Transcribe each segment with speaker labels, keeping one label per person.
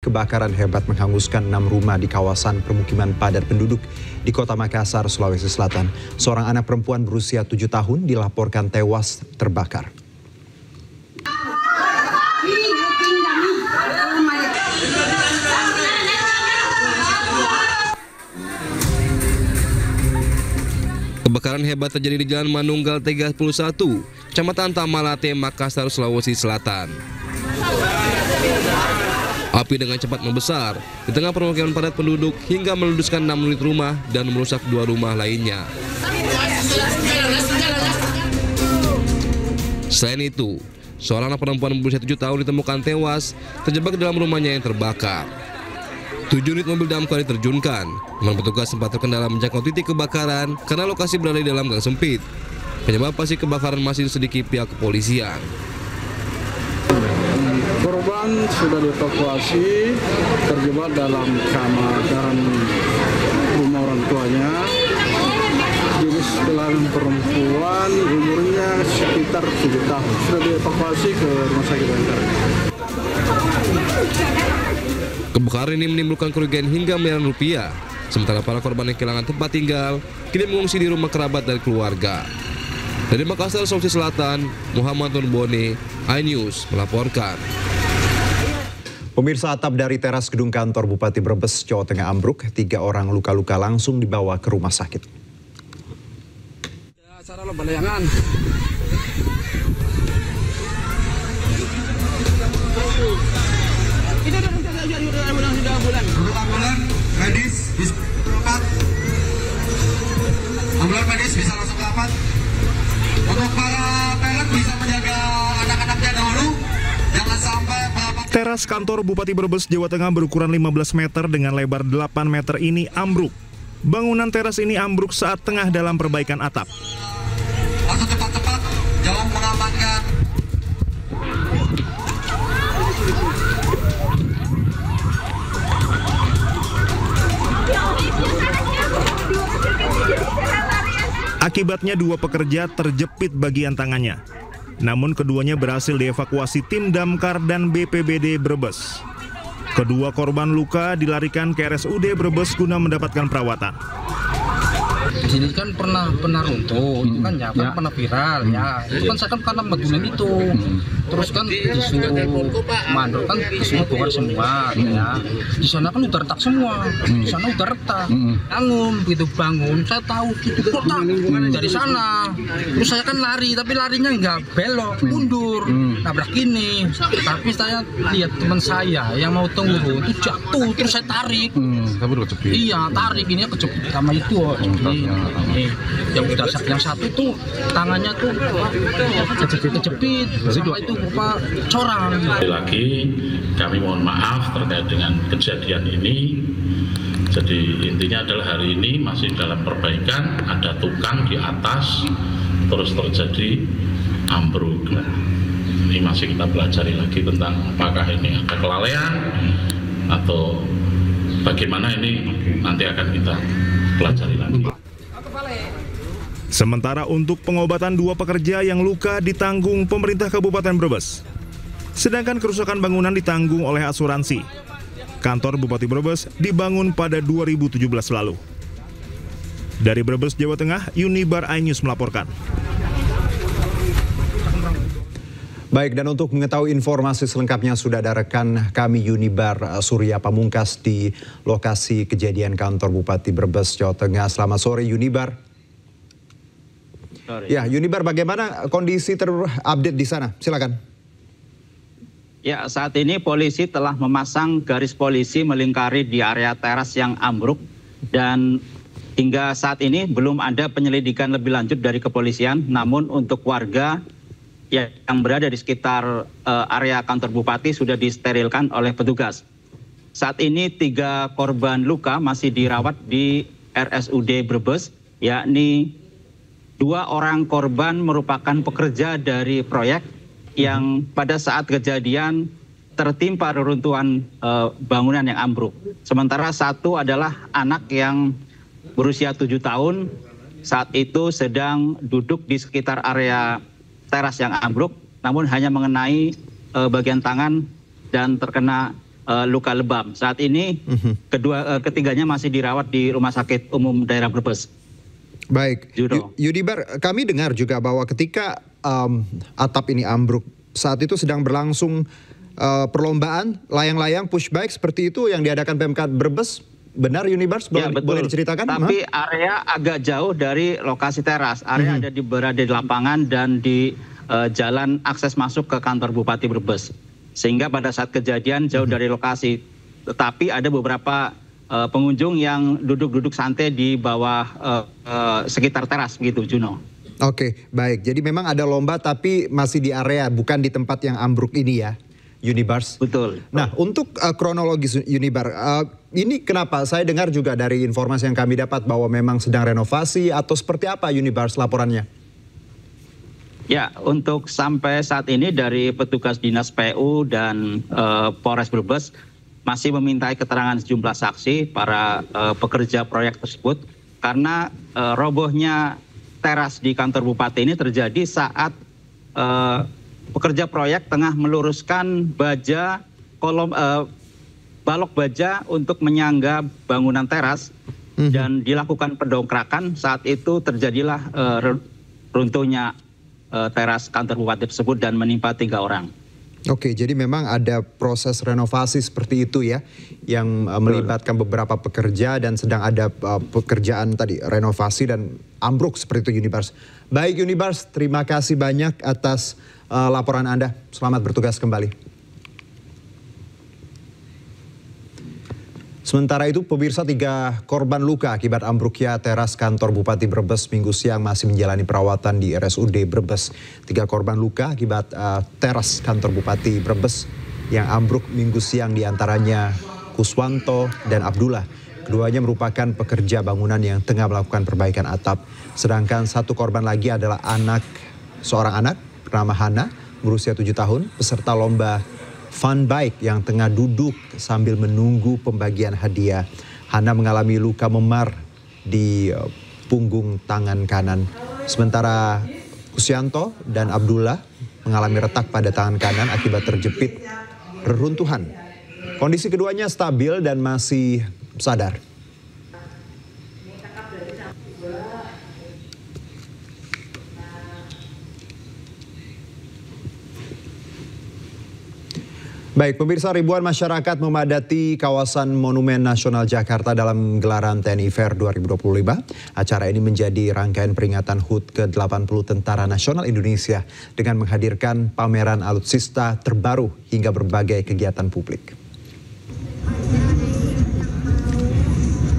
Speaker 1: kebakaran hebat menghanguskan 6 rumah di kawasan permukiman padat penduduk di Kota Makassar, Sulawesi Selatan. Seorang anak perempuan berusia 7 tahun dilaporkan tewas terbakar.
Speaker 2: Kebakaran hebat terjadi di Jalan Manunggal 31, Kecamatan Tamalate, Makassar, Sulawesi Selatan. Api dengan cepat membesar di tengah permukiman padat penduduk hingga meludeskan 6 unit rumah dan merusak 2 rumah lainnya. Selain itu, seorang anak perempuan berusia 7 tahun ditemukan tewas terjebak di dalam rumahnya yang terbakar. 7 unit mobil damkar diterjunkan, namun petugas sempat terkendala menjangkau titik kebakaran karena lokasi berada di dalam gang sempit. Penyebab pasti kebakaran masih diselidiki pihak kepolisian.
Speaker 3: Korban sudah dievakuasi, terjebak dalam kamar rumah orang tuanya. Jenis kelamin perempuan, umurnya sekitar 7 tahun. Sudah dievakuasi ke rumah sakit Bayangkara.
Speaker 2: Kebakaran ini menimbulkan kerugian hingga miliaran rupiah, sementara para korban yang kehilangan tempat tinggal kini mengungsi di rumah kerabat dan keluarga. Dari Makassar, Sulawesi Selatan, Muhammad Nurboni, iNews melaporkan.
Speaker 1: Pemirsa, atap dari teras gedung kantor Bupati Brebes, Jawa Tengah ambruk. 3 orang luka-luka langsung dibawa ke rumah sakit.
Speaker 3: Acara lo balayangan.
Speaker 4: Ambulan medis bisa lompat. Ambulan medis bisa langsung lompat. Untuk para pilot bisa menjaga anak-anaknya dahulu. Jangan sampai
Speaker 5: Teras kantor Bupati Brebes, Jawa Tengah berukuran 15 meter dengan lebar 8 meter ini ambruk. Bangunan teras ini ambruk saat tengah dalam perbaikan atap.
Speaker 4: Atau cepat-cepat, jangan mengamankan.
Speaker 5: Akibatnya 2 pekerja terjepit bagian tangannya. Namun keduanya berhasil dievakuasi tim damkar dan BPBD Brebes. Kedua korban luka dilarikan ke RSUD Brebes guna mendapatkan perawatan.
Speaker 6: Di sini kan pernah runtuh, itu kan ya kan pernah viral ya. Itu kan saya kan karena bangunan itu. Terus kan disuruh mandor kan disuruh bongkar semua ya. Di sana kan udah retak semua. Di sana udah retak. Bangun begitu bangun, saya tahu itu kotak dari sana. Terus saya kan lari, tapi larinya nggak belok, mundur, nabrak ini. Tapi saya lihat teman saya yang mau turun itu jatuh, terus saya tarik. Iya, tarik ini kejepit sama itu. Yang satu tuh tangannya tuh kejepit sama itu berupa corang.
Speaker 7: Lagi kami mohon maaf terkait dengan kejadian ini. Jadi intinya adalah hari ini masih dalam perbaikan, ada tukang di atas terus terjadi ambruk. Ini masih kita pelajari lagi tentang apakah ini ada kelalaian atau bagaimana, ini nanti akan kita pelajari lagi.
Speaker 5: Sementara untuk pengobatan 2 pekerja yang luka ditanggung pemerintah Kabupaten Brebes. Sedangkan kerusakan bangunan ditanggung oleh asuransi. Kantor Bupati Brebes dibangun pada 2017 lalu. Dari Brebes, Jawa Tengah, Unibar iNews melaporkan.
Speaker 1: Baik, dan untuk mengetahui informasi selengkapnya sudah ada rekan kami Unibar Surya Pamungkas di lokasi kejadian kantor Bupati Brebes, Jawa Tengah. Selamat sore Unibar. Ya, Unibar, bagaimana kondisi terupdate di sana? Silakan.
Speaker 8: Ya, saat ini polisi telah memasang garis polisi melingkari di area teras yang ambruk dan hingga saat ini belum ada penyelidikan lebih lanjut dari kepolisian. Namun untuk warga yang berada di sekitar area kantor Bupati sudah disterilkan oleh petugas. Saat ini 3 korban luka masih dirawat di RSUD Brebes, yakni 2 orang korban merupakan pekerja dari proyek yang pada saat kejadian tertimpa reruntuhan bangunan yang ambruk. Sementara 1 adalah anak yang berusia 7 tahun, saat itu sedang duduk di sekitar area teras yang ambruk, namun hanya mengenai bagian tangan dan terkena luka lebam. Saat ini ketiganya masih dirawat di Rumah Sakit Umum Daerah Brebes.
Speaker 1: Baik, Yunibar, kami dengar juga bahwa ketika atap ini ambruk, saat itu sedang berlangsung perlombaan layang-layang pushbike seperti itu yang diadakan Pemkab Brebes. Benar, Yunibar? Boleh diceritakan?
Speaker 8: Tapi area agak jauh dari lokasi teras. Area berada di lapangan dan di jalan akses masuk ke kantor Bupati Brebes. Sehingga pada saat kejadian jauh dari lokasi. Tetapi ada beberapa pengunjung yang duduk-duduk santai di bawah sekitar teras begitu, Juno.
Speaker 1: Oke, baik. Jadi memang ada lomba tapi masih di area, bukan di tempat yang ambruk ini ya, Unibars?
Speaker 8: Betul.
Speaker 1: Nah, untuk kronologis Unibar, ini kenapa? Saya dengar juga dari informasi yang kami dapat bahwa memang sedang renovasi atau seperti apa Unibars laporannya?
Speaker 8: Ya, untuk sampai saat ini dari petugas Dinas PU dan Polres Brebes masih memintai keterangan sejumlah saksi para pekerja proyek tersebut karena robohnya teras di kantor Bupati ini terjadi saat pekerja proyek tengah meluruskan baja balok baja untuk menyangga bangunan teras dan dilakukan pendongkrakan. Saat itu terjadilah runtuhnya teras kantor Bupati tersebut dan menimpa 3 orang.
Speaker 1: Oke, jadi memang ada proses renovasi seperti itu ya, yang melibatkan beberapa pekerja dan sedang ada pekerjaan tadi renovasi dan ambruk seperti itu Unibars. Baik Unibars, terima kasih banyak atas laporan Anda. Selamat bertugas kembali. Sementara itu, pemirsa, 3 korban luka akibat ambruknya teras kantor Bupati Brebes Minggu siang masih menjalani perawatan di RSUD Brebes. 3 korban luka akibat teras kantor Bupati Brebes yang ambruk Minggu siang, diantaranya Kuswanto dan Abdullah. Keduanya merupakan pekerja bangunan yang tengah melakukan perbaikan atap. Sedangkan 1 korban lagi adalah seorang anak bernama Hana berusia 7 tahun, peserta lomba fun bike yang tengah duduk sambil menunggu pembagian hadiah. Hana mengalami luka memar di punggung tangan kanan. Sementara Kusyanto dan Abdullah mengalami retak pada tangan kanan akibat terjepit reruntuhan. Kondisi keduanya stabil dan masih sadar. Baik, pemirsa, ribuan masyarakat memadati kawasan Monumen Nasional Jakarta dalam gelaran TNI Fair 2025. Acara ini menjadi rangkaian peringatan HUT ke-80 Tentara Nasional Indonesia dengan menghadirkan pameran alutsista terbaru hingga berbagai kegiatan publik.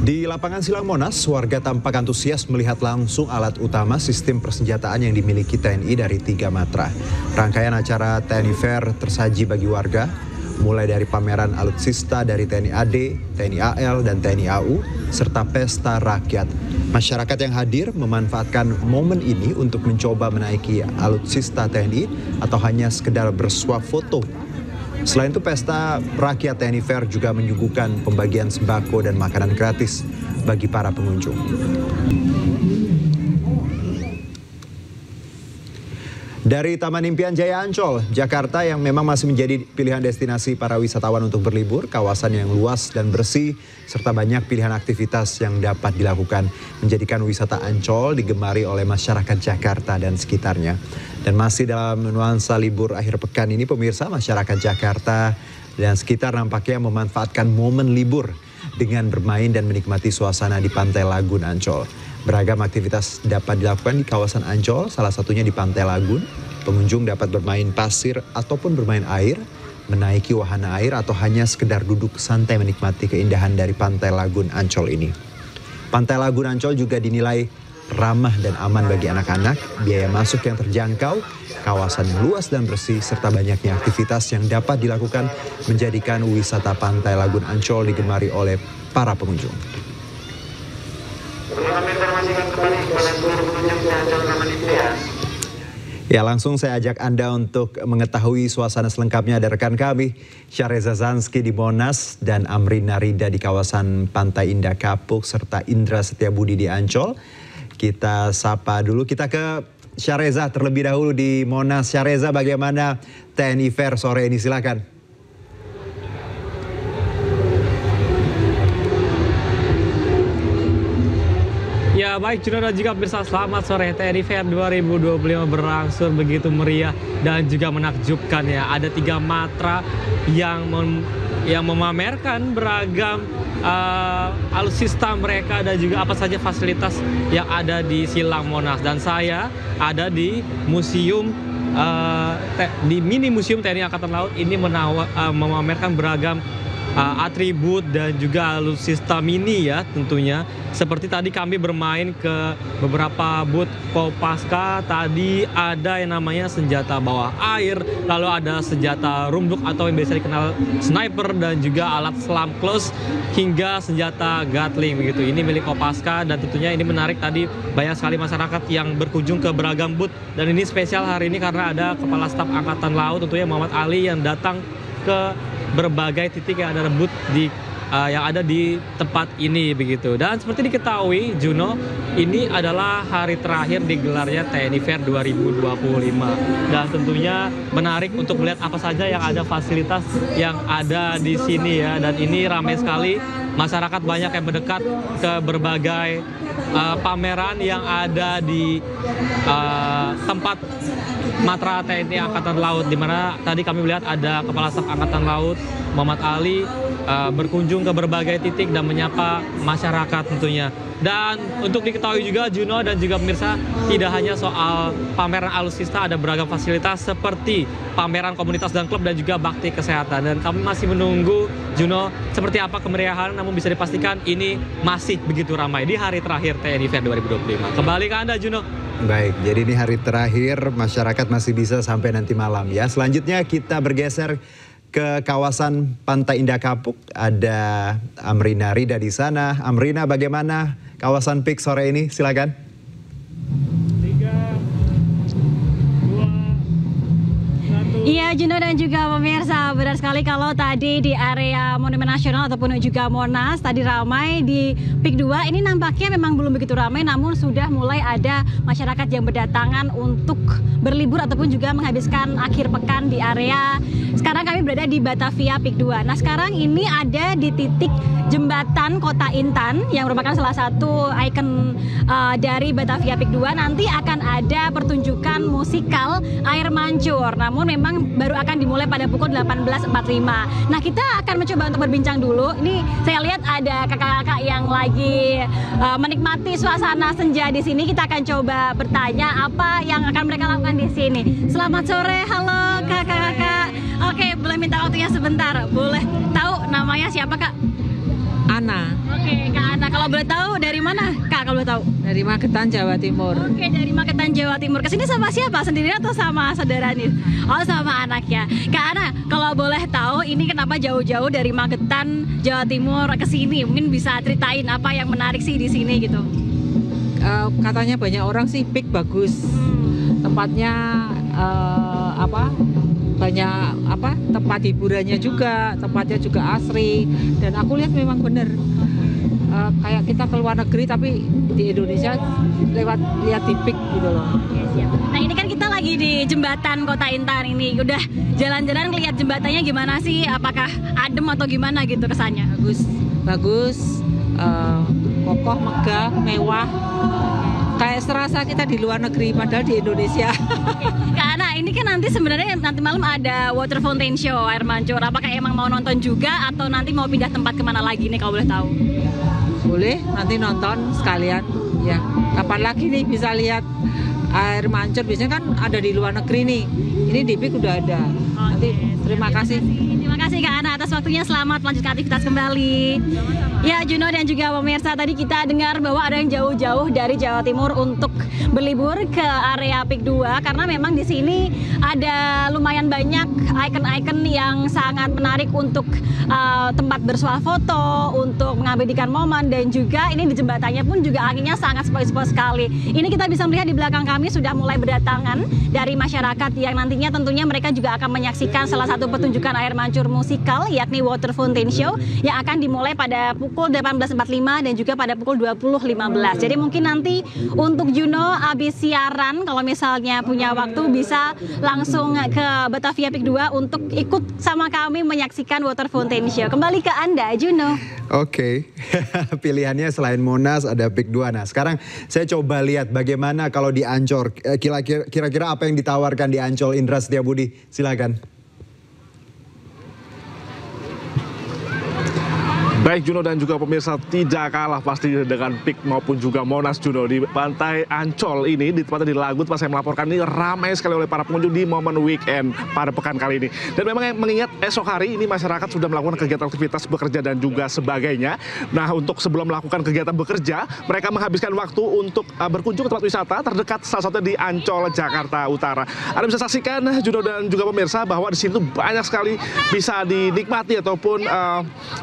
Speaker 1: Di lapangan Silang Monas, warga tampak antusias melihat langsung alat utama sistem persenjataan yang dimiliki TNI dari 3 matra. Rangkaian acara TNI Fair tersaji bagi warga, mulai dari pameran alutsista dari TNI AD, TNI AL, dan TNI AU, serta pesta rakyat. Masyarakat yang hadir memanfaatkan momen ini untuk mencoba menaiki alutsista TNI atau hanya sekedar bersuap foto. Selain itu, pesta rakyat TNI Fair juga menyuguhkan pembagian sembako dan makanan gratis bagi para pengunjung. Dari Taman Impian Jaya Ancol, Jakarta yang memang masih menjadi pilihan destinasi para wisatawan untuk berlibur, kawasan yang luas dan bersih, serta banyak pilihan aktivitas yang dapat dilakukan, menjadikan wisata Ancol digemari oleh masyarakat Jakarta dan sekitarnya. Dan masih dalam nuansa libur akhir pekan ini, pemirsa, masyarakat Jakarta dan sekitar nampaknya memanfaatkan momen libur dengan bermain dan menikmati suasana di Pantai Lagun Ancol. Beragam aktivitas dapat dilakukan di kawasan Ancol, salah satunya di Pantai Lagun. Pengunjung dapat bermain pasir ataupun bermain air, menaiki wahana air, atau hanya sekedar duduk santai menikmati keindahan dari Pantai Lagun Ancol ini. Pantai Lagun Ancol juga dinilai ramah dan aman bagi anak-anak, biaya masuk yang terjangkau, kawasan yang luas dan bersih, serta banyaknya aktivitas yang dapat dilakukan menjadikan wisata Pantai Lagun Ancol digemari oleh para pengunjung. Ya, langsung saya ajak Anda untuk mengetahui suasana selengkapnya. Ada rekan kami, Syahreza Zanski di Monas dan Amrina Rida di kawasan Pantai Indah Kapuk, serta Indra Setiabudi di Ancol. Kita sapa dulu, kita ke Syahreza terlebih dahulu di Monas. Syahreza, bagaimana TNI Fair sore ini? Silakan.
Speaker 9: Ya baik Juno dan juga pemirsa, selamat sore. TNI Fair 2025 berangsur begitu meriah dan juga menakjubkan ya. Ada 3 matra yang memamerkan beragam alutsista mereka dan juga apa saja fasilitas yang ada di Silang Monas. Dan saya ada di museum di mini museum TNI Angkatan Laut ini memamerkan beragam atribut dan juga alutsista mini ya tentunya. Seperti tadi kami bermain ke beberapa booth Kopaska, tadi ada yang namanya senjata bawah air, lalu ada senjata rumduk atau yang biasa dikenal sniper dan juga alat selam close hingga senjata gatling begitu. Ini milik Kopaska dan tentunya ini menarik, tadi banyak sekali masyarakat yang berkunjung ke beragam booth dan ini spesial hari ini karena ada Kepala Staf Angkatan Laut tentunya Muhammad Ali yang datang ke berbagai titik yang ada booth yang ada di tempat ini begitu. Dan seperti diketahui Juno, ini adalah hari terakhir digelarnya TNI Fair 2025 dan tentunya menarik untuk melihat apa saja yang ada fasilitas yang ada di sini ya. Dan ini ramai sekali, masyarakat banyak yang mendekat ke berbagai pameran yang ada di tempat matra TNI Angkatan Laut, di mana tadi kami melihat ada Kepala Staf Angkatan Laut Muhammad Ali berkunjung ke berbagai titik dan menyapa masyarakat tentunya. Dan untuk diketahui juga Juno dan juga pemirsa, tidak hanya soal pameran alutsista, ada beragam fasilitas seperti pameran komunitas dan klub dan juga bakti kesehatan. Dan kami masih menunggu Juno seperti apa kemeriahan, namun bisa dipastikan ini masih begitu ramai di hari terakhir TNI Fair 2025. Kembali ke Anda Juno.
Speaker 1: Baik, jadi ini hari terakhir, masyarakat masih bisa sampai nanti malam ya. Selanjutnya kita bergeser ke kawasan Pantai Indah Kapuk. Ada Amrina Rida di sana. Amrina, bagaimana kawasan PIK sore ini? Silakan.
Speaker 10: 3, 2, 1. Iya Juno dan juga pemirsa, benar sekali kalau tadi di area Monumen Nasional ataupun juga Monas tadi ramai, di PIK 2 ini nampaknya memang belum begitu ramai, namun sudah mulai ada masyarakat yang berdatangan untuk berlibur ataupun juga menghabiskan akhir pekan di area. Sekarang kami berada di Batavia PIK 2. Nah sekarang ini ada di titik jembatan Kota Intan yang merupakan salah satu ikon dari Batavia PIK 2. Nanti akan ada pertunjukan musikal Air Mancur, namun memang baru akan dimulai pada pukul 18.45. Nah kita akan mencoba untuk berbincang dulu. Ini saya lihat ada kakak-kakak yang lagi menikmati suasana senja di sini. Kita akan coba bertanya apa yang akan mereka lakukan di sini. Selamat sore, halo kakak-kakak. Oke, boleh minta waktunya sebentar? Boleh tahu namanya siapa kak?
Speaker 11: Ana.
Speaker 10: Oke, Kak Ana. Kalau boleh tahu dari mana Kak, kalau boleh tahu?
Speaker 11: Dari Magetan, Jawa Timur.
Speaker 10: Oke, dari Magetan, Jawa Timur. Kesini sama siapa? Sendirian atau sama saudara nih? Oh, sama anak ya. Kak Ana, kalau boleh tahu ini kenapa jauh-jauh dari Magetan, Jawa Timur ke sini? Mungkin bisa ceritain apa yang menarik sih di sini gitu?
Speaker 11: Katanya banyak orang sih PIK bagus. Tempatnya banyak tempat hiburannya juga, tempatnya juga asri, dan aku lihat memang bener kayak kita ke luar negeri tapi di Indonesia lihat di PIK gitu loh.
Speaker 10: Nah ini kan kita lagi di jembatan Kota Intan ini, udah jalan-jalan lihat jembatannya gimana sih? Apakah adem atau gimana gitu kesannya?
Speaker 11: Bagus, kokoh, megah, mewah. Kayak serasa kita di luar negeri padahal di Indonesia.
Speaker 10: Kak Ana, ini kan nanti sebenarnya nanti malam ada water fountain show Air Mancur. Apakah emang mau nonton juga atau nanti mau pindah tempat kemana lagi nih kalau boleh tahu?
Speaker 11: Boleh, nanti nonton sekalian. Ya, kapan lagi nih bisa lihat Air Mancur? Biasanya kan ada di luar negeri nih. Ini di PIK udah ada. Nanti terima kasih.
Speaker 10: Terima kasih Kak Ana atas waktunya, selamat melanjutkan aktivitas kembali. Ya Juno dan juga pemirsa, tadi kita dengar bahwa ada yang jauh-jauh dari Jawa Timur untuk berlibur ke area PIK 2 karena memang di sini ada lumayan banyak ikon-ikon yang sangat menarik untuk tempat bersuah foto, untuk mengabadikan momen, dan juga ini di jembatannya pun juga anginnya sangat sepoi-sepoi sekali. Ini kita bisa melihat di belakang kami sudah mulai berdatangan dari masyarakat yang nantinya tentunya mereka juga akan menyaksikan salah satu pertunjukan air mancur musikal, yakni Water Fountain Show, yang akan dimulai pada pukul 18.45 dan juga pada pukul 20.15. Jadi mungkin nanti untuk Juno habis siaran, kalau misalnya punya waktu bisa langsung ke Batavia Peak 2 untuk ikut sama kami menyaksikan Water Fountain Show. Kembali ke Anda, Juno.
Speaker 1: Oke, pilihannya selain Monas ada Peak 2. Nah sekarang saya coba lihat bagaimana kalau di Ancol. Kira-kira apa yang ditawarkan di Ancol, Indra Setiabudi? Silakan.
Speaker 12: Baik Juno dan juga pemirsa, tidak kalah pasti dengan Peak maupun juga Monas Juno. Di pantai Ancol ini, di tempatnya di Lagut, pas saya melaporkan ini ramai sekali oleh para pengunjung di momen weekend pada pekan kali ini. Dan memang mengingat esok hari ini masyarakat sudah melakukan kegiatan aktivitas bekerja dan juga sebagainya. Nah untuk sebelum melakukan kegiatan bekerja, mereka menghabiskan waktu untuk berkunjung ke tempat wisata terdekat, salah satunya di Ancol, Jakarta Utara. Anda bisa saksikan Juno dan juga pemirsa bahwa di sini banyak sekali bisa dinikmati ataupun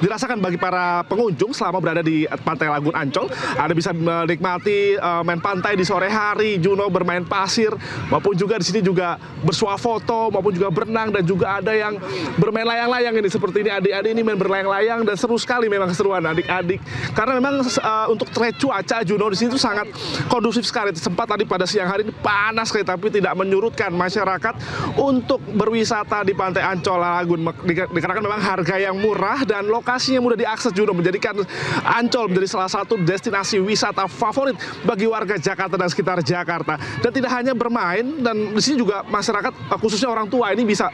Speaker 12: dirasakan bagi para pengunjung selama berada di Pantai Lagun Ancol. Anda bisa menikmati main pantai di sore hari, Juno, bermain pasir, maupun juga di sini juga bersuah foto, maupun juga berenang, dan juga ada yang bermain layang-layang ini seperti ini. Adik-adik ini main berlayang-layang dan seru sekali memang keseruan adik-adik. Karena memang untuk tren cuaca, Juno, di sini itu sangat kondusif sekali. Sempat tadi pada siang hari ini panas sekali, tapi tidak menyurutkan masyarakat untuk berwisata di Pantai Ancol Lagun. Dikarenakan memang harga yang murah dan lokasinya mudah diakses, Juno, menjadikan Ancol menjadi salah satu destinasi wisata favorit bagi warga Jakarta dan sekitar Jakarta. Dan tidak hanya bermain, dan di sini juga masyarakat khususnya orang tua ini bisa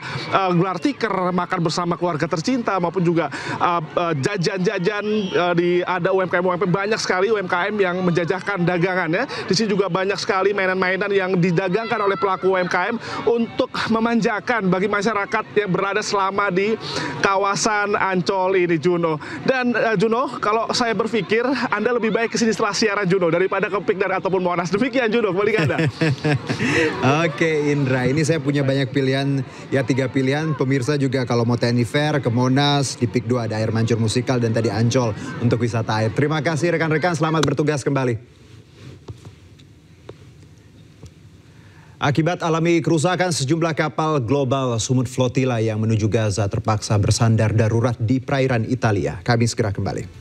Speaker 12: gelar tikar, makan bersama keluarga tercinta, maupun juga jajan-jajan. Ada UMKM banyak sekali UMKM yang menjajahkan dagangannya. Di sini juga banyak sekali mainan-mainan yang didagangkan oleh pelaku UMKM untuk memanjakan bagi masyarakat yang berada selama di kawasan Ancol ini, Juno. Dan Juno, kalau saya berpikir Anda lebih baik kesini setelah siaran, Juno, daripada ke Peak dan ataupun Monas. Demikian, Juno, kembali ke Anda.
Speaker 1: Oke, Indra, ini saya punya banyak pilihan, ya 3 pilihan. Pemirsa juga kalau mau TNI Fair, ke Monas, di Peak 2 ada air mancur musikal, dan tadi Ancol untuk wisata air. Terima kasih rekan-rekan, selamat bertugas kembali. Akibat alami kerusakan, sejumlah kapal global Sumut Flotilla yang menuju Gaza terpaksa bersandar darurat di perairan Italia. Kami segera kembali.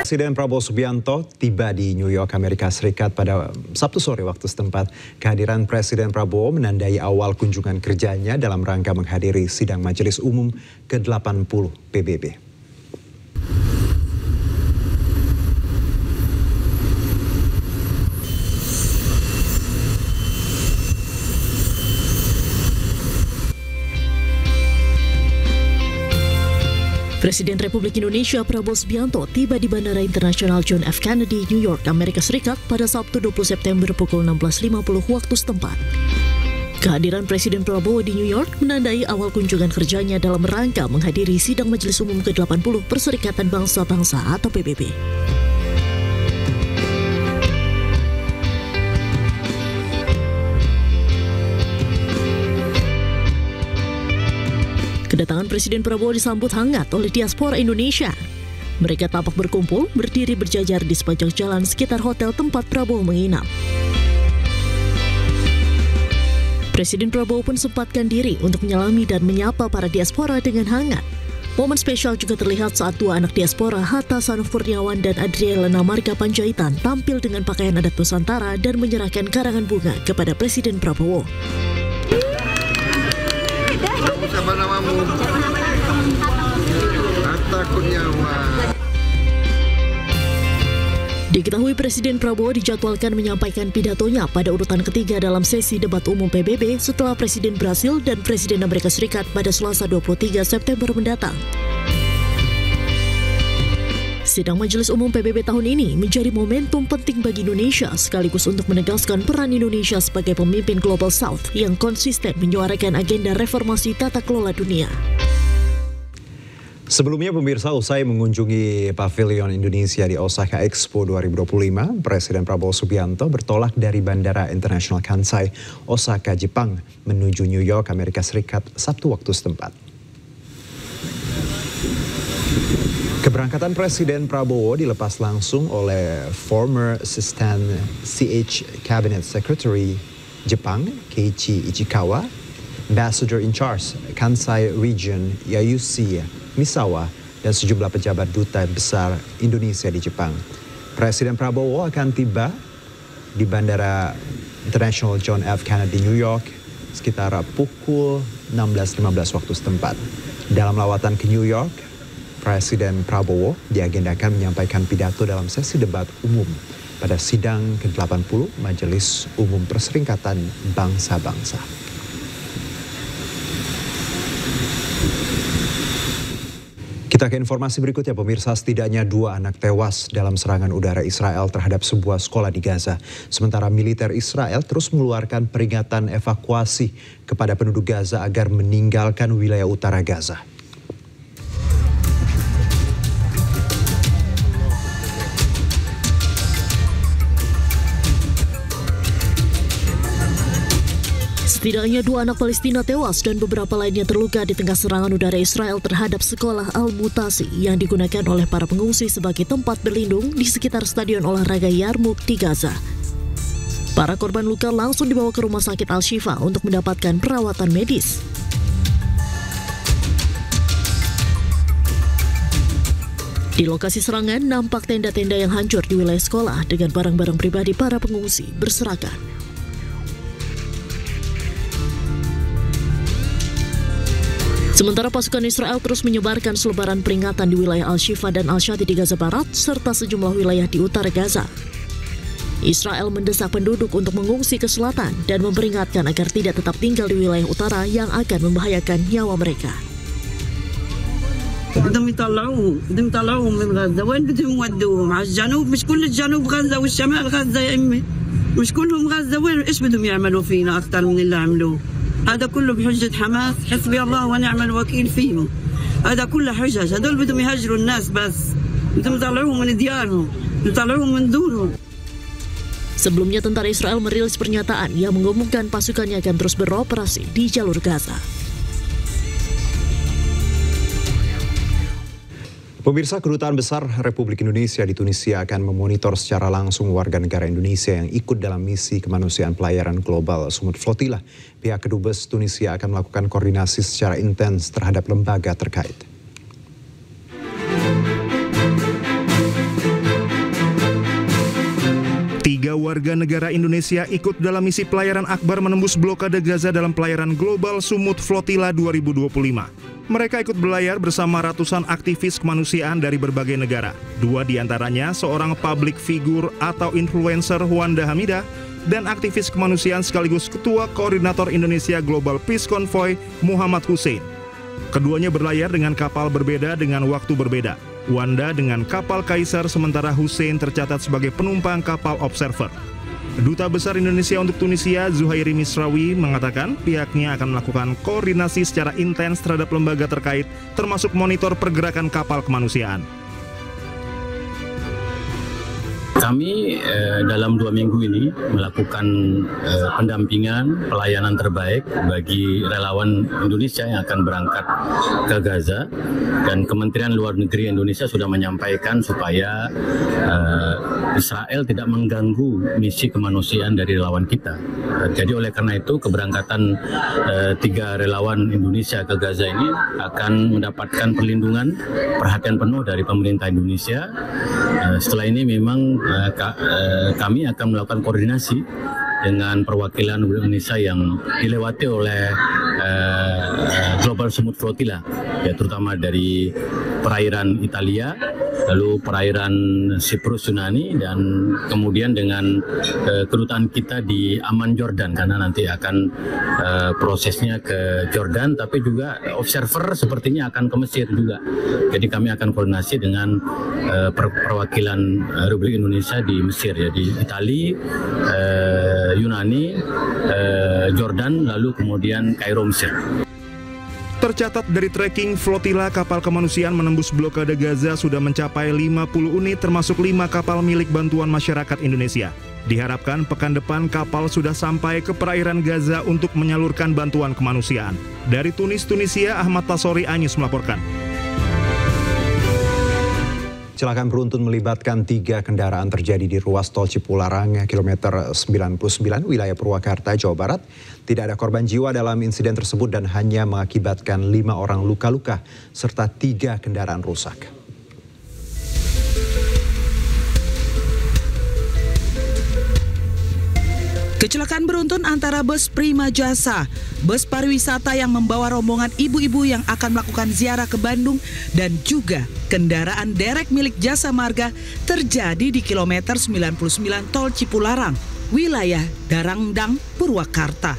Speaker 1: Presiden Prabowo Subianto tiba di New York, Amerika Serikat pada Sabtu sore waktu setempat. Kehadiran Presiden Prabowo menandai awal kunjungan kerjanya dalam rangka menghadiri sidang Majelis Umum ke-80 PBB.
Speaker 13: Presiden Republik Indonesia Prabowo Subianto tiba di Bandara Internasional John F. Kennedy, New York, Amerika Serikat pada Sabtu 20 September pukul 16.50 waktu setempat. Kehadiran Presiden Prabowo di New York menandai awal kunjungan kerjanya dalam rangka menghadiri sidang Majelis Umum ke-80 Perserikatan Bangsa-Bangsa atau PBB. Kedatangan Presiden Prabowo disambut hangat oleh diaspora Indonesia. Mereka tampak berkumpul, berdiri berjajar di sepanjang jalan sekitar hotel tempat Prabowo menginap. Presiden Prabowo pun sempatkan diri untuk menyalami dan menyapa para diaspora dengan hangat. Momen spesial juga terlihat saat dua anak diaspora, Hatta Sanuf Kurniawan dan Adriana Marga Panjaitan, tampil dengan pakaian adat Nusantara dan menyerahkan karangan bunga kepada Presiden Prabowo.
Speaker 14: Siapa namamu? Hatta Kurniawan.
Speaker 13: Diketahui Presiden Prabowo dijadwalkan menyampaikan pidatonya pada urutan ketiga dalam sesi debat umum PBB setelah Presiden Brasil dan Presiden Amerika Serikat pada Selasa 23 September mendatang. Sidang Majelis Umum PBB tahun ini menjadi momentum penting bagi Indonesia sekaligus untuk menegaskan peran Indonesia sebagai pemimpin Global South yang konsisten menyuarakan agenda reformasi tata kelola dunia.
Speaker 1: Sebelumnya pemirsa, usai mengunjungi Pavilion Indonesia di Osaka Expo 2025, Presiden Prabowo Subianto bertolak dari Bandara Internasional Kansai, Osaka, Jepang, menuju New York, Amerika Serikat, Sabtu waktu setempat. Keberangkatan Presiden Prabowo dilepas langsung oleh former Assistant CH Cabinet Secretary Jepang, Keiichi Ichikawa, Ambassador in Charge Kansai Region Yayushi Misawa, dan sejumlah pejabat duta besar Indonesia di Jepang. Presiden Prabowo akan tiba di Bandara International John F. Kennedy, New York, sekitar pukul 16.15 waktu setempat. Dalam lawatan ke New York, Presiden Prabowo diagendakan menyampaikan pidato dalam sesi debat umum pada sidang ke-80 Majelis Umum Perserikatan Bangsa-Bangsa. Kita ke informasi berikutnya, pemirsa. Setidaknya 2 anak tewas dalam serangan udara Israel terhadap sebuah sekolah di Gaza. Sementara militer Israel terus mengeluarkan peringatan evakuasi kepada penduduk Gaza agar meninggalkan wilayah utara Gaza.
Speaker 13: Setidaknya 2 anak Palestina tewas dan beberapa lainnya terluka di tengah serangan udara Israel terhadap sekolah Al-Mutasi yang digunakan oleh para pengungsi sebagai tempat berlindung di sekitar stadion olahraga Yarmouk di Gaza. Para korban luka langsung dibawa ke rumah sakit Al-Shifa untuk mendapatkan perawatan medis. Di lokasi serangan nampak tenda-tenda yang hancur di wilayah sekolah dengan barang-barang pribadi para pengungsi berserakan. Sementara pasukan Israel terus menyebarkan selebaran peringatan di wilayah Al-Shifa dan Al-Shati di Gaza Barat, serta sejumlah wilayah di utara Gaza. Israel mendesak penduduk untuk mengungsi ke selatan dan memperingatkan agar tidak tetap tinggal di wilayah utara yang akan membahayakan nyawa mereka.
Speaker 15: بدهم يطلعوهم من غزة، وين بدهم يودوهم؟ على الجنوب؟ مش كل الجنوب غزة والشمال غزة يا أمي، مش كلهم غزة. وين إيش بدهم يعملوا فينا أكثر من اللي عملوه؟ هذا كله بحجة حماس، حسبي الله ونعم الوكيل فيهم. هذا كله حجج، هذول بدهم يهجروا الناس بس، بدهم يطلعوهم من ديارهم، يطلعوهم من دورهم.
Speaker 13: Sebelumnya tentara Israel merilis pernyataan yang mengumumkan pasukannya akan terus beroperasi di jalur Gaza.
Speaker 1: Pemirsa, Kedutaan Besar Republik Indonesia di Tunisia akan memonitor secara langsung warga negara Indonesia yang ikut dalam misi kemanusiaan pelayaran global Sumut Flotilla. Pihak Kedubes Tunisia akan melakukan koordinasi secara intens terhadap lembaga terkait.
Speaker 5: Tiga warga negara Indonesia ikut dalam misi pelayaran akbar menembus blokade Gaza dalam pelayaran global Sumut Flotilla 2025. Mereka ikut berlayar bersama ratusan aktivis kemanusiaan dari berbagai negara. 2 diantaranya seorang public figure atau influencer, Wanda Hamidah, dan aktivis kemanusiaan sekaligus Ketua Koordinator Indonesia Global Peace Convoy, Muhammad Hussein. Keduanya berlayar dengan kapal berbeda dengan waktu berbeda. Wanda dengan kapal Kaisar, sementara Hussein tercatat sebagai penumpang kapal Observer. Duta Besar Indonesia untuk Tunisia, Zuhairi Misrawi, mengatakan pihaknya akan melakukan koordinasi secara intens terhadap lembaga terkait, termasuk monitor pergerakan kapal kemanusiaan.
Speaker 16: Kami dalam 2 minggu ini melakukan pendampingan pelayanan terbaik bagi relawan Indonesia yang akan berangkat ke Gaza, dan Kementerian Luar Negeri Indonesia sudah menyampaikan supaya Israel tidak mengganggu misi kemanusiaan dari relawan kita. Jadi oleh karena itu keberangkatan 3 relawan Indonesia ke Gaza ini akan mendapatkan perlindungan, perhatian penuh dari pemerintah Indonesia. Setelah ini memang kami akan melakukan koordinasi dengan perwakilan Indonesia yang dilewati oleh Global Sumut Flotilla, ya, terutama dari perairan Italia, lalu perairan Siprus Yunani, dan kemudian dengan kedutaan kita di Amman Jordan, karena nanti akan prosesnya ke Jordan, tapi juga observer sepertinya akan ke Mesir juga. Jadi kami akan koordinasi dengan perwakilan Republik Indonesia di Mesir, ya, di Itali, Yunani, Jordan, lalu kemudian Kairo, Mesir.
Speaker 5: Tercatat dari tracking flotila kapal kemanusiaan menembus blokade Gaza sudah mencapai 50 unit termasuk 5 kapal milik bantuan masyarakat Indonesia. Diharapkan pekan depan kapal sudah sampai ke perairan Gaza untuk menyalurkan bantuan kemanusiaan. Dari Tunisia, Ahmad Tasori Anyus melaporkan.
Speaker 1: Kecelakaan beruntun melibatkan 3 kendaraan terjadi di ruas tol Cipularang, kilometer 99, wilayah Purwakarta, Jawa Barat. Tidak ada korban jiwa dalam insiden tersebut dan hanya mengakibatkan 5 orang luka-luka serta 3 kendaraan rusak.
Speaker 17: Kecelakaan beruntun antara bus Prima Jasa, bus pariwisata yang membawa rombongan ibu-ibu yang akan melakukan ziarah ke Bandung, dan juga kendaraan derek milik Jasa Marga terjadi di kilometer 99 tol Cipularang, wilayah Darangdang, Purwakarta.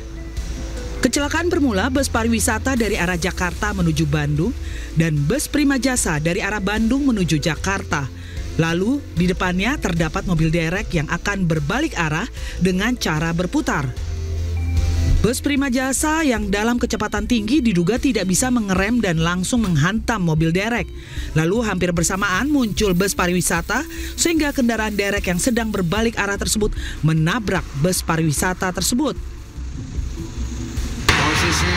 Speaker 17: Kecelakaan bermula bus pariwisata dari arah Jakarta menuju Bandung dan bus Prima Jasa dari arah Bandung menuju Jakarta. Lalu di depannya terdapat mobil derek yang akan berbalik arah dengan cara berputar. Bus Prima Jasa yang dalam kecepatan tinggi diduga tidak bisa mengerem dan langsung menghantam mobil derek. Lalu hampir bersamaan muncul bus pariwisata sehingga kendaraan derek yang sedang berbalik arah tersebut menabrak bus pariwisata tersebut.
Speaker 18: Posisi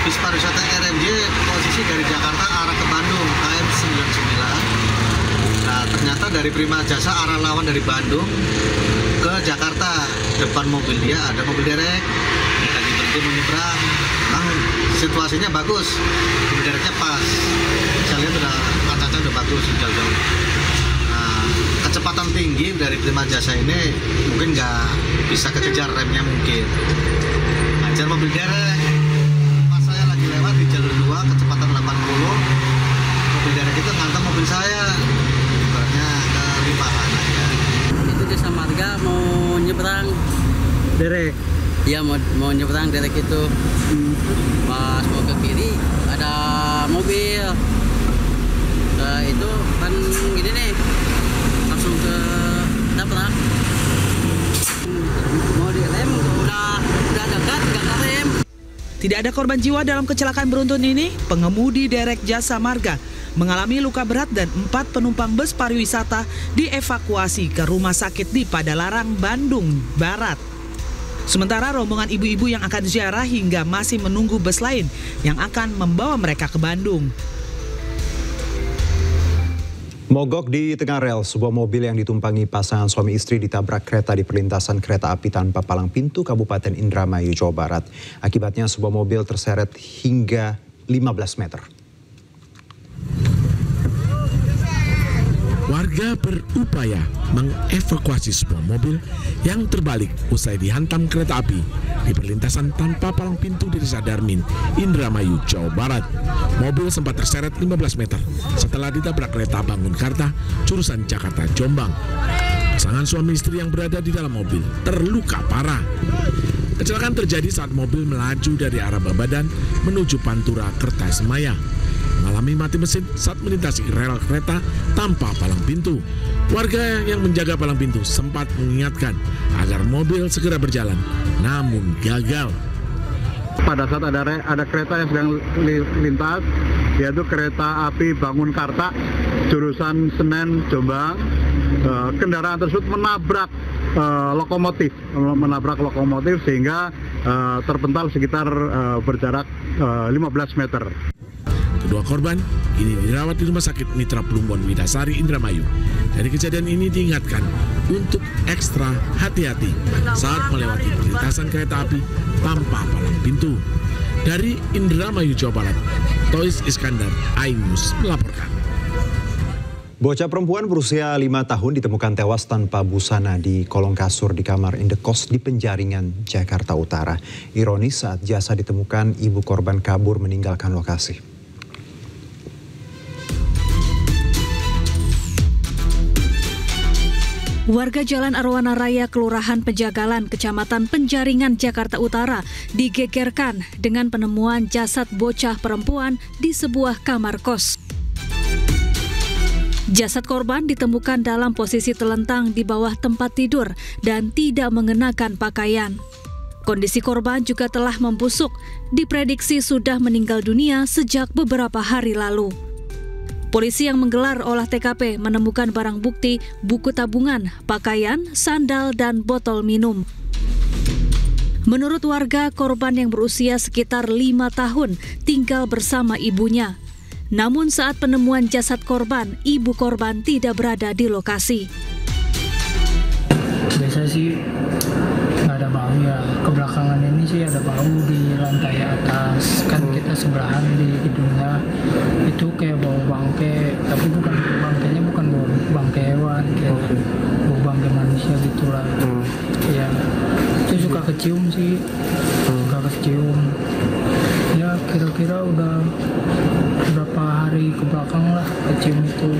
Speaker 18: bus pariwisata RMJ posisi dari Jakarta arah ke Bandung, KM 99. Nah, ternyata dari Prima Jasa arah lawan dari Bandung ke Jakarta. Depan mobil dia ada mobil derek, lagi berhenti menyeberang. Nah, situasinya bagus, mobil dereknya pas. Saya lihat udah kacanya udah bagus jauh-jauh. Nah, kecepatan tinggi dari Prima Jasa ini mungkin nggak bisa kekejar remnya mungkin. Ajar mobil derek. Pas saya lagi lewat di jalur 2 kecepatan 80, mobil derek itu ngantam mobil saya.
Speaker 19: Itu Jasa Marga mau nyebrang derek. Iya, mau nyebrang derek itu. Pas mau ke kiri ada mobil. Nah, itu kan gini nih. Langsung ke nabrak. Mau direm udah dekat enggak rem.
Speaker 17: Tidak ada korban jiwa dalam kecelakaan beruntun ini. Pengemudi derek Jasa Marga mengalami luka berat dan 4 penumpang bus pariwisata dievakuasi ke rumah sakit di Padalarang, Bandung Barat. Sementara rombongan ibu-ibu yang akan ziarah hingga masih menunggu bus lain yang akan membawa mereka ke Bandung.
Speaker 1: Mogok di tengah rel, sebuah mobil yang ditumpangi pasangan suami istri ditabrak kereta di perlintasan kereta api tanpa palang pintu Kabupaten Indramayu, Jawa Barat. Akibatnya sebuah mobil terseret hingga 15 meter.
Speaker 20: Warga berupaya mengevakuasi sebuah mobil yang terbalik usai dihantam kereta api di perlintasan tanpa palang pintu di Desa Darmin, Indramayu, Jawa Barat. Mobil sempat terseret 15 meter setelah ditabrak kereta Bangunkarta, jurusan Jakarta Jombang. Pasangan suami istri yang berada di dalam mobil terluka parah. Kecelakaan terjadi saat mobil melaju dari arah Babadan menuju Pantura Kertasemaya. Mengalami mati mesin saat melintasi rel kereta tanpa palang pintu. Warga yang menjaga palang pintu sempat mengingatkan agar mobil segera berjalan, namun gagal.
Speaker 21: Pada saat ada kereta yang sedang lintas, yaitu kereta api Bangunkarta, jurusan Senen Jombang, kendaraan tersebut menabrak lokomotif sehingga terpental sekitar berjarak 15 meter.
Speaker 20: Kedua korban kini dirawat di Rumah Sakit Mitra Plumbon Widasari, Indramayu. Dari kejadian ini diingatkan untuk ekstra hati-hati saat melewati perlintasan kereta api tanpa palang pintu. Dari Indramayu, Jawa Barat, Tois Iskandar, iNews melaporkan.
Speaker 1: Bocah perempuan berusia 5 tahun ditemukan tewas tanpa busana di kolong kasur di kamar indekos di Penjaringan, Jakarta Utara. Ironis saat jasad ditemukan, ibu korban kabur meninggalkan lokasi.
Speaker 22: Warga Jalan Arwana Raya, Kelurahan Penjagalan, Kecamatan Penjaringan, Jakarta Utara digegerkan dengan penemuan jasad bocah perempuan di sebuah kamar kos. Jasad korban ditemukan dalam posisi telentang di bawah tempat tidur dan tidak mengenakan pakaian. Kondisi korban juga telah membusuk, diprediksi sudah meninggal dunia sejak beberapa hari lalu. Polisi yang menggelar olah TKP menemukan barang bukti, buku tabungan, pakaian, sandal, dan botol minum. Menurut warga, korban yang berusia sekitar 5 tahun tinggal bersama ibunya. Namun saat penemuan jasad korban, ibu korban tidak berada di lokasi.
Speaker 2: Biasa sih nggak ada bau ya. Kebelakangan ini sih ada bau di lantai atas. Kan kita sebelahan di gedungnya. Itu kayak bau bangke, tapi bukan bangkainya bukan bau bangke hewan, kayak bau bangke manusia gitulah. Ya, itu suka kecium sih, suka kecium. Ya kira-kira udah berapa hari kebelakang lah kecium itu.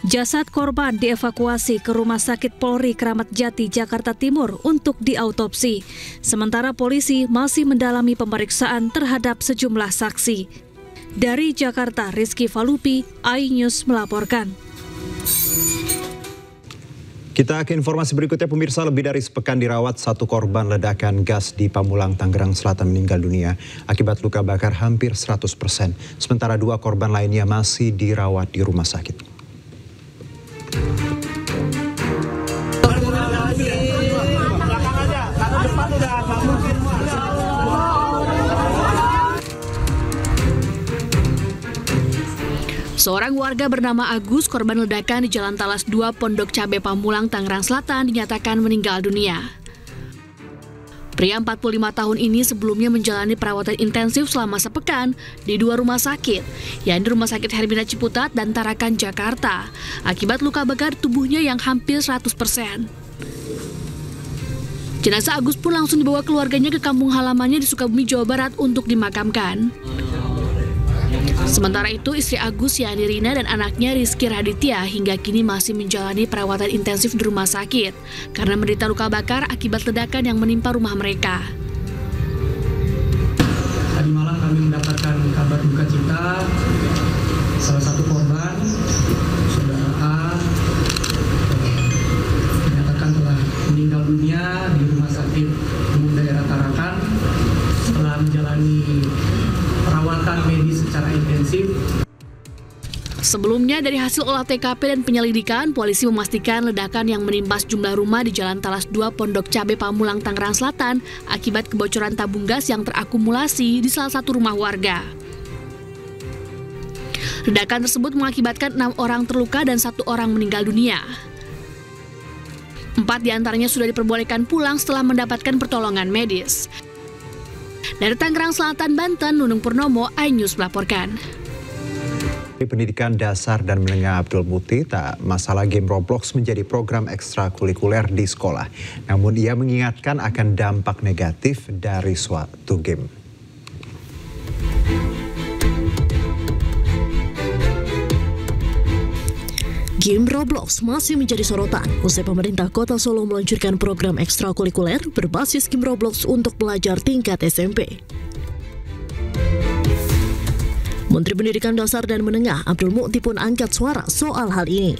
Speaker 22: Jasad korban dievakuasi ke Rumah Sakit Polri Kramat Jati, Jakarta Timur untuk diautopsi. Sementara polisi masih mendalami pemeriksaan terhadap sejumlah saksi. Dari Jakarta, Rizky Falupi, iNews melaporkan.
Speaker 1: Kita ke informasi berikutnya, pemirsa. Lebih dari sepekan dirawat, satu korban ledakan gas di Pamulang, Tangerang Selatan meninggal dunia akibat luka bakar hampir 100%. Sementara 2 korban lainnya masih dirawat di rumah sakit.
Speaker 3: Seorang warga bernama Agus, korban ledakan di Jalan Talas 2, Pondok Cabe, Pamulang, Tangerang Selatan, dinyatakan meninggal dunia. Pria 45 tahun ini sebelumnya menjalani perawatan intensif selama sepekan di 2 rumah sakit, yaitu Rumah Sakit Hermina Ciputat dan Tarakan, Jakarta, akibat luka bakar tubuhnya yang hampir 100%. Jenazah Agus pun langsung dibawa keluarganya ke kampung halamannya di Sukabumi, Jawa Barat untuk dimakamkan. Sementara itu, istri Agus, yakni Rina, dan anaknya Rizky Raditya hingga kini masih menjalani perawatan intensif di rumah sakit karena menderita luka bakar akibat ledakan yang menimpa rumah mereka.
Speaker 2: Tadi malam kami mendapatkan kabar duka cita, salah satu korban, saudara A, dinyatakan telah meninggal dunia di Rumah Sakit Umum Daerah Tarakan setelah menjalani perawatan medis secara intensif.
Speaker 3: Sebelumnya, dari hasil olah TKP dan penyelidikan, polisi memastikan ledakan yang menimpa sejumlah rumah di Jalan Talas 2, Pondok Cabe, Pamulang, Tangerang Selatan akibat kebocoran tabung gas yang terakumulasi di salah satu rumah warga. Ledakan tersebut mengakibatkan 6 orang terluka dan 1 orang meninggal dunia. 4 diantaranya sudah diperbolehkan pulang setelah mendapatkan pertolongan medis. Dari Tangerang Selatan, Banten, Nunung Purnomo, iNews melaporkan.
Speaker 1: Pendidikan dasar dan menengah Abdul Muti, tak masalah game Roblox menjadi program ekstrakurikuler di sekolah. Namun ia mengingatkan akan dampak negatif dari suatu game.
Speaker 13: Game Roblox masih menjadi sorotan usai pemerintah Kota Solo meluncurkan program ekstrakurikuler berbasis game Roblox untuk pelajar tingkat SMP. Menteri Pendidikan Dasar dan Menengah Abdul Mukti pun angkat suara soal hal ini.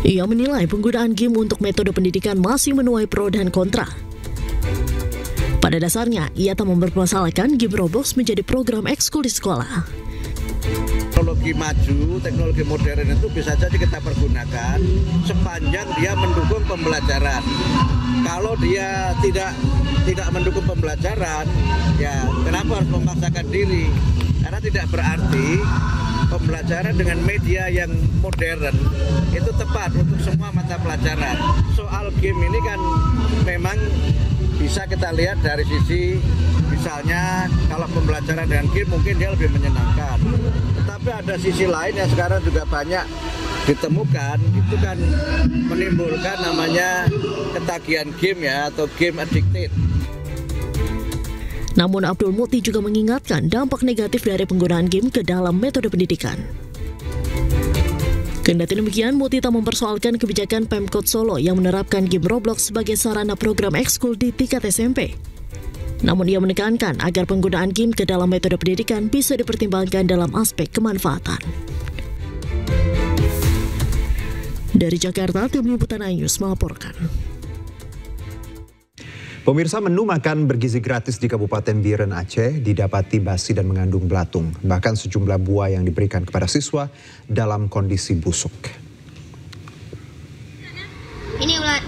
Speaker 13: Ia menilai penggunaan game untuk metode pendidikan masih menuai pro dan kontra. Pada dasarnya, ia tak mempermasalahkan game Roblox menjadi program ekskul di sekolah.
Speaker 23: Teknologi maju, teknologi modern itu bisa saja kita pergunakan sepanjang dia mendukung pembelajaran. Kalau dia tidak mendukung pembelajaran, ya kenapa harus memaksakan diri? Karena tidak berarti pembelajaran dengan media yang modern itu tepat untuk semua mata pelajaran. Soal game ini kan memang bisa kita lihat dari sisi misalnya kalau pembelajaran dengan game mungkin dia lebih menyenangkan. Tetapi ada sisi lain yang sekarang juga banyak ditemukan, itu kan menimbulkan namanya ketagihan game ya, atau game addicted.
Speaker 13: Namun Abdul Mukti juga mengingatkan dampak negatif dari penggunaan game ke dalam metode pendidikan. Kendati demikian, Mukti tak mempersoalkan kebijakan Pemkot Solo yang menerapkan game Roblox sebagai sarana program ekskul di tingkat SMP. Namun ia menekankan agar penggunaan game ke dalam metode pendidikan bisa dipertimbangkan dalam aspek kemanfaatan. Dari Jakarta, tim liputan iNews melaporkan.
Speaker 1: Pemirsa, menu makan bergizi gratis di Kabupaten Biren, Aceh didapati basi dan mengandung belatung. Bahkan sejumlah buah yang diberikan kepada siswa dalam kondisi busuk.
Speaker 4: Ini ulat.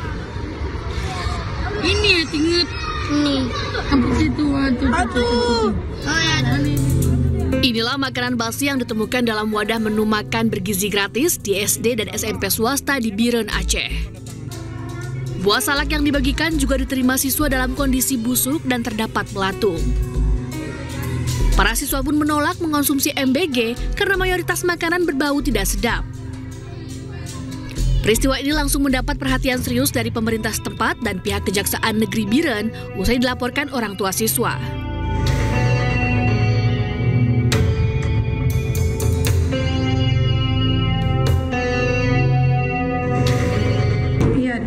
Speaker 4: Ini ya tinggal. Ini. Aduh. Oh ya.
Speaker 3: Inilah makanan basi yang ditemukan dalam wadah menu makan bergizi gratis di SD dan SMP swasta di Biren, Aceh. Buah salak yang dibagikan juga diterima siswa dalam kondisi busuk dan terdapat belatung. Para siswa pun menolak mengonsumsi MBG karena mayoritas makanan berbau tidak sedap. Peristiwa ini langsung mendapat perhatian serius dari pemerintah setempat dan pihak Kejaksaan Negeri Biren usai dilaporkan orang tua siswa.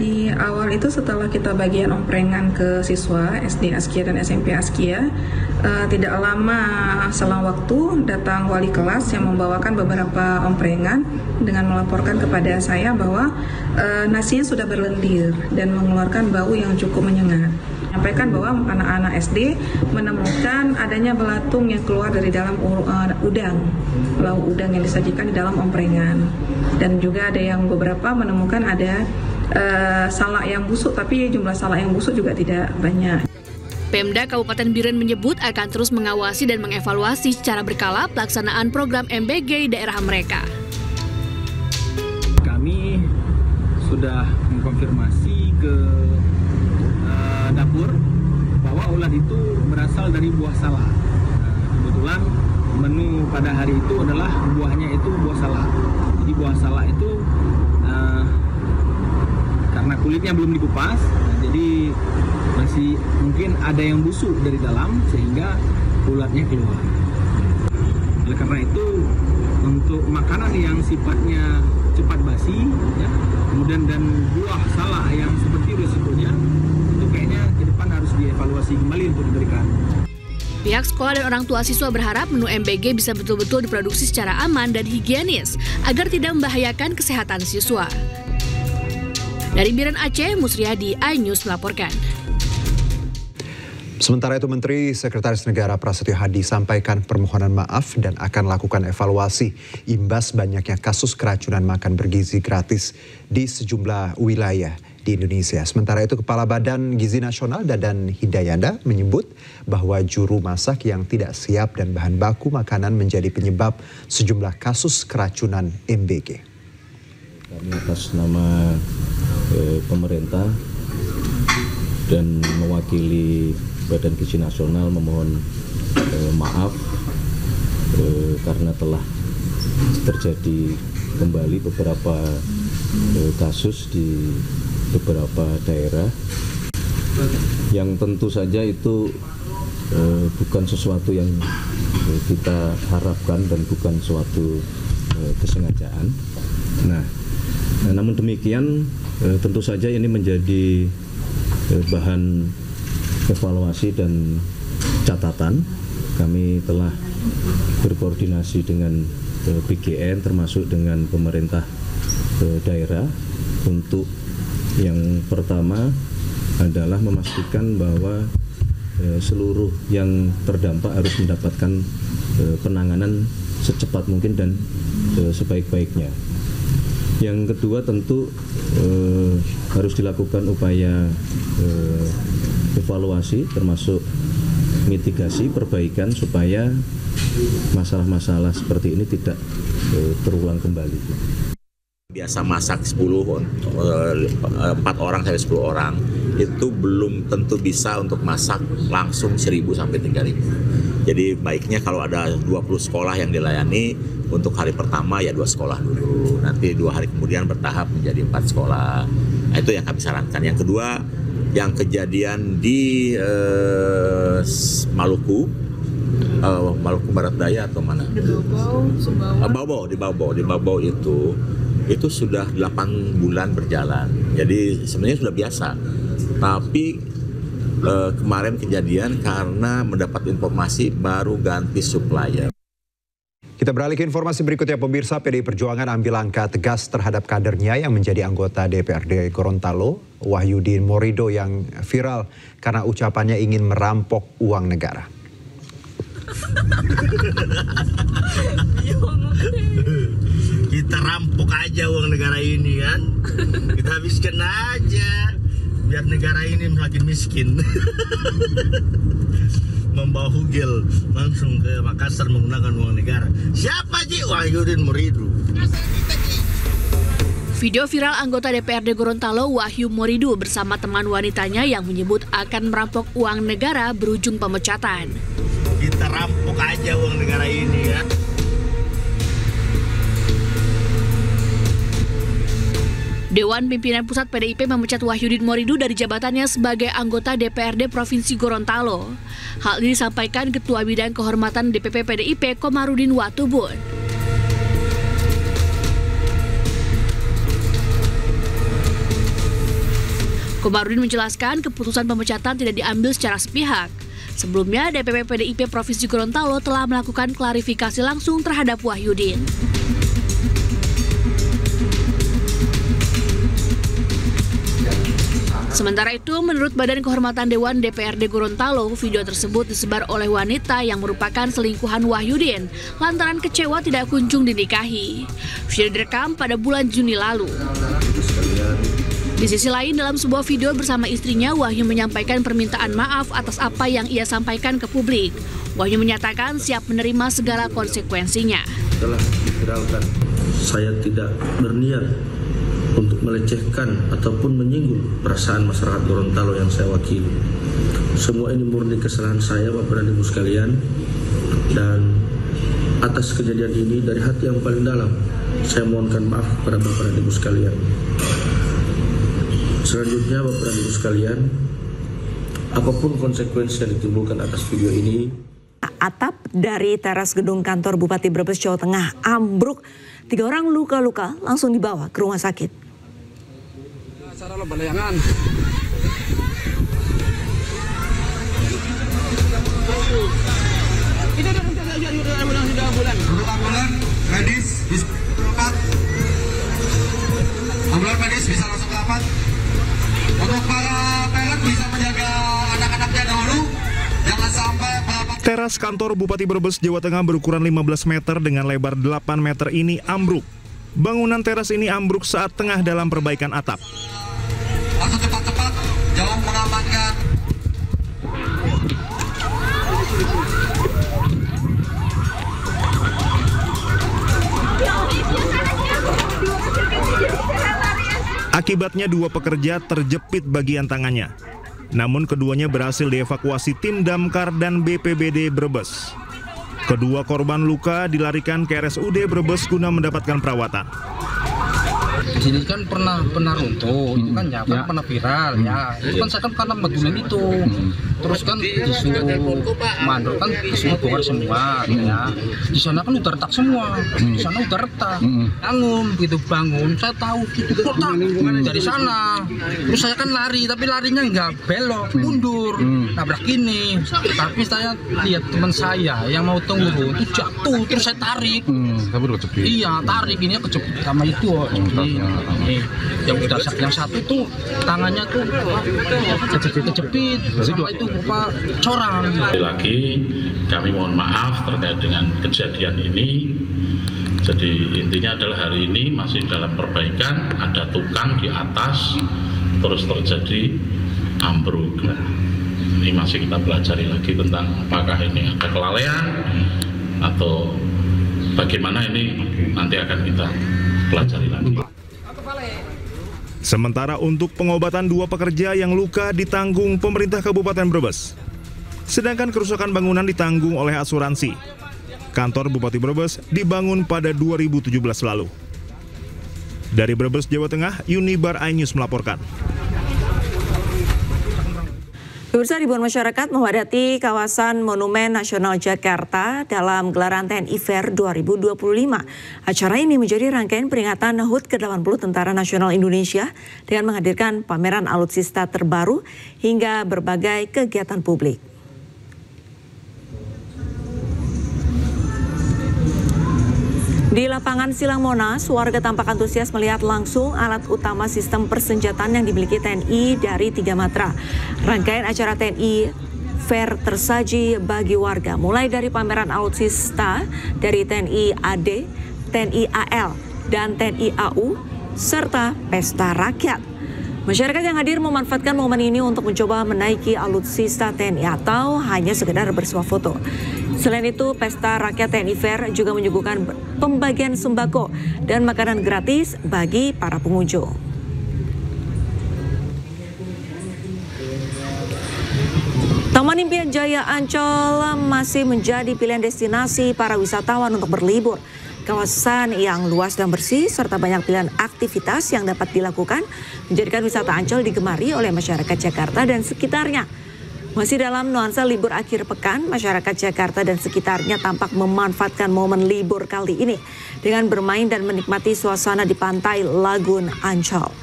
Speaker 6: Di awal itu setelah kita bagian omprengan ke siswa SD Askia dan SMP Askia, tidak lama selang waktu datang wali kelas yang membawakan beberapa omprengan dengan melaporkan kepada saya bahwa nasinya sudah berlendir dan mengeluarkan bau yang cukup menyengat. Menyampaikan bahwa anak-anak SD menemukan adanya belatung yang keluar dari dalam udang, lauk udang yang disajikan di dalam omprengan, dan juga ada yang beberapa menemukan ada salak yang busuk, tapi jumlah salak yang busuk juga tidak banyak.
Speaker 3: Pemda Kabupaten Biren menyebut akan terus mengawasi dan mengevaluasi secara berkala pelaksanaan program MBG di daerah mereka.
Speaker 7: Kami sudah mengkonfirmasi ke dapur bahwa ulat itu berasal dari buah salak. Kebetulan menu pada hari itu adalah buahnya itu buah salak. Jadi buah salak itu karena kulitnya belum dikupas, jadi masih mungkin ada yang busuk dari dalam sehingga ulatnya keluar. Oleh karena itu, untuk makanan yang sifatnya cepat basi, ya, kemudian dan buah salak yang seperti risikonya, itu kayaknya ke depan harus dievaluasi kembali untuk diberikan.
Speaker 3: Pihak sekolah dan orang tua siswa berharap menu MBG bisa betul-betul diproduksi secara aman dan higienis agar tidak membahayakan kesehatan siswa. Dari Biren Aceh, Musriyadi, iNews melaporkan.
Speaker 1: Sementara itu, Menteri Sekretaris Negara Prasetyo Hadi sampaikan permohonan maaf dan akan lakukan evaluasi imbas banyaknya kasus keracunan makan bergizi gratis di sejumlah wilayah di Indonesia. Sementara itu, Kepala Badan Gizi Nasional Dadan Hidayanda menyebut bahwa juru masak yang tidak siap dan bahan baku makanan menjadi penyebab sejumlah kasus keracunan MBG.
Speaker 24: Kami atas nama pemerintah dan mewakili Badan Gizi Nasional memohon maaf karena telah terjadi kembali beberapa kasus di beberapa daerah yang tentu saja itu bukan sesuatu yang kita harapkan dan bukan suatu kesengajaan. Namun demikian tentu saja ini menjadi bahan evaluasi dan catatan. Kami telah berkoordinasi dengan BGN termasuk dengan pemerintah daerah untuk yang pertama adalah memastikan bahwa seluruh yang terdampak harus mendapatkan penanganan secepat mungkin dan sebaik-baiknya. Yang kedua tentu harus dilakukan upaya evaluasi termasuk mitigasi, perbaikan supaya masalah-masalah seperti ini tidak terulang kembali.
Speaker 25: Biasa masak 4 orang sampai 10 orang itu belum tentu bisa untuk masak langsung 1.000 sampai 3.000. Jadi baiknya kalau ada 20 sekolah yang dilayani, untuk hari pertama ya 2 sekolah dulu, nanti 2 hari kemudian bertahap menjadi 4 sekolah. Nah, itu yang kami sarankan. Yang kedua, yang kejadian di Maluku Barat Daya atau mana? Di Baobau itu sudah 8 bulan berjalan. Jadi sebenarnya sudah biasa. Tapi kemarin kejadian karena mendapat informasi baru ganti supplier.
Speaker 1: Kita beralih ke informasi berikutnya, pemirsa. PDI Perjuangan ambil langkah tegas terhadap kadernya yang menjadi anggota DPRD Gorontalo, Wahyudin Morido, yang viral karena ucapannya ingin merampok uang negara.
Speaker 8: Kita rampok aja uang negara ini kan, kita habiskan aja biar negara ini makin miskin. Membawa hugel langsung ke Makassar menggunakan uang negara. Siapa Ji? Wahyudin Morido.
Speaker 3: Video viral anggota DPRD Gorontalo Wahyu Morido bersama teman wanitanya yang menyebut akan merampok uang negara berujung pemecatan.
Speaker 8: Kita rampok aja uang negara ini ya.
Speaker 3: Dewan Pimpinan Pusat PDIP memecat Wahyudin Morido dari jabatannya sebagai anggota DPRD Provinsi Gorontalo. Hal ini disampaikan Ketua Bidang Kehormatan DPP PDIP Komarudin Watubun. Komarudin menjelaskan keputusan pemecatan tidak diambil secara sepihak. Sebelumnya, DPP PDIP Provinsi Gorontalo telah melakukan klarifikasi langsung terhadap Wahyudin. Sementara itu, menurut Badan Kehormatan Dewan DPRD Gorontalo, video tersebut disebar oleh wanita yang merupakan selingkuhan Wahyudin lantaran kecewa tidak kunjung dinikahi. Video direkam pada bulan Juni lalu. Di sisi lain, dalam sebuah video bersama istrinya, Wahyu menyampaikan permintaan maaf atas apa yang ia sampaikan ke publik. Wahyu menyatakan siap menerima segala konsekuensinya.
Speaker 9: Telah diviralkan, saya tidak berniat untuk melecehkan ataupun menyinggung perasaan masyarakat Gorontalo yang saya wakili. Semua ini murni kesalahan saya, Bapak dan Ibu sekalian, dan atas kejadian ini dari hati yang paling dalam, saya mohonkan maaf kepada Bapak dan Ibu sekalian. Selanjutnya, Bapak dan Ibu sekalian, apapun konsekuensi yang ditimbulkan atas video ini.
Speaker 10: Atap dari teras gedung kantor Bupati Brebes, Jawa Tengah ambruk. 3 orang luka-luka langsung dibawa ke rumah sakit.
Speaker 11: Ambulan medis bisa langsung ke lapangan. Untuk para pilot bisa menjaga anak-anaknya dahulu. Jangan sampai
Speaker 5: Teras kantor Bupati Brebes, Jawa Tengah berukuran 15 meter dengan lebar 8 meter ini ambruk. Bangunan teras ini ambruk saat tengah dalam perbaikan atap.
Speaker 11: Langsung cepat-cepat, jauh mengamankan.
Speaker 5: Akibatnya 2 pekerja terjepit bagian tangannya. Namun keduanya berhasil dievakuasi tim damkar dan BPBD Brebes. Kedua korban luka dilarikan ke RSUD Brebes guna mendapatkan perawatan.
Speaker 12: Di sini kan pernah runtuh, itu kan ya kan pernah viral ya. Itu kan saya kan karena betulan itu. Terus kan disuruh mandor kan disuruh bongkar semua ya. Di sana kan udah retak semua. Di sana udah retak. Bangun begitu bangun, saya tahu itu kotak dari sana. Terus saya kan lari, tapi larinya nggak belok, mundur, nabrak ini. Tapi saya lihat teman saya yang mau tunggu itu jatuh, terus saya tarik.
Speaker 26: Tapi udah kejepit.
Speaker 12: Iya, tarik ini kejepit sama itu. Yang satu tuh tangannya tuh kejepit sama itu berupa corang.
Speaker 27: Lagi kami mohon maaf terkait dengan kejadian ini. Jadi intinya adalah hari ini masih dalam perbaikan, ada tukang di atas terus terjadi ambruk. Ini masih kita pelajari lagi tentang apakah ini ada kelalaian atau bagaimana, ini nanti akan kita pelajari lagi.
Speaker 5: Sementara untuk pengobatan 2 pekerja yang luka ditanggung pemerintah Kabupaten Brebes. Sedangkan kerusakan bangunan ditanggung oleh asuransi. Kantor Bupati Brebes dibangun pada 2017 lalu. Dari Brebes, Jawa Tengah, Unibar iNews melaporkan.
Speaker 10: Pemirsa, ribuan masyarakat memadati kawasan Monumen Nasional Jakarta dalam gelaran TNI Fair 2025. Acara ini menjadi rangkaian peringatan HUT ke-80 Tentara Nasional Indonesia dengan menghadirkan pameran alutsista terbaru hingga berbagai kegiatan publik. Di lapangan Silang Monas, warga tampak antusias melihat langsung alat utama sistem persenjataan yang dimiliki TNI dari 3 matra. Rangkaian acara TNI Fair tersaji bagi warga, mulai dari pameran alutsista dari TNI AD, TNI AL, dan TNI AU, serta pesta rakyat. Masyarakat yang hadir memanfaatkan momen ini untuk mencoba menaiki alutsista TNI atau hanya sekedar bersuah foto. Selain itu, pesta rakyat TNI Fair juga menyuguhkan pembagian sembako dan makanan gratis bagi para pengunjung. Taman Impian Jaya Ancol masih menjadi pilihan destinasi para wisatawan untuk berlibur. Kawasan yang luas dan bersih serta banyak pilihan aktivitas yang dapat dilakukan menjadikan wisata Ancol digemari oleh masyarakat Jakarta dan sekitarnya. Masih dalam nuansa libur akhir pekan, masyarakat Jakarta dan sekitarnya tampak memanfaatkan momen libur kali ini dengan bermain dan menikmati suasana di pantai Lagun Ancol.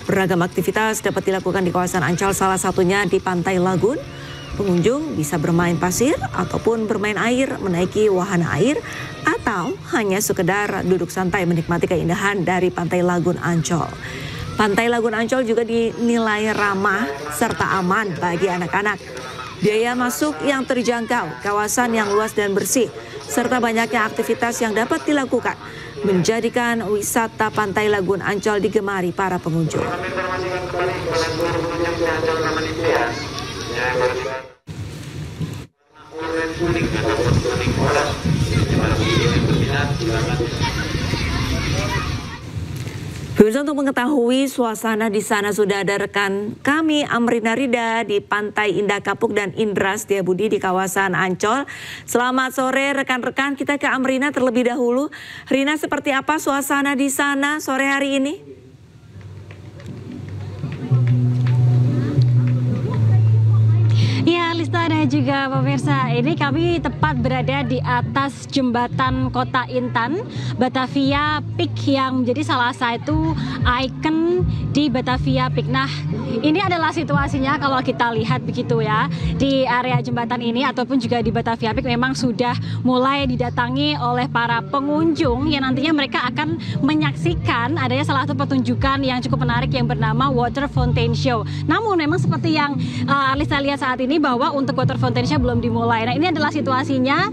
Speaker 10: Beragam aktivitas dapat dilakukan di kawasan Ancol, salah satunya di Pantai Lagun. Pengunjung bisa bermain pasir ataupun bermain air, menaiki wahana air, atau hanya sekedar duduk santai menikmati keindahan dari Pantai Lagun Ancol. Pantai Lagun Ancol juga dinilai ramah serta aman bagi anak-anak. Biaya masuk yang terjangkau, kawasan yang luas dan bersih, serta banyaknya aktivitas yang dapat dilakukan menjadikan wisata Pantai Lagun Ancol digemari para pengunjung. Pemirsa, untuk mengetahui suasana di sana sudah ada rekan kami Amrina Rida di Pantai Indah Kapuk dan Indra Setiabudi di kawasan Ancol. Selamat sore rekan-rekan, kita ke Amrina terlebih dahulu. Rina, seperti apa suasana di sana sore hari ini?
Speaker 14: Ya, Lista dan juga pemirsa, ini kami tepat berada di atas jembatan Kota Intan, Batavia Peak yang menjadi salah satu ikon di Batavia Peak. Nah, ini adalah situasinya kalau kita lihat begitu ya, di area jembatan ini ataupun juga di Batavia Peak memang sudah mulai didatangi oleh para pengunjung yang nantinya mereka akan menyaksikan adanya salah satu pertunjukan yang cukup menarik yang bernama Water Fountain Show. Namun memang seperti yang Lista lihat saat ini bahwa untuk Water Fountain Show belum dimulai. Nah, ini adalah situasinya.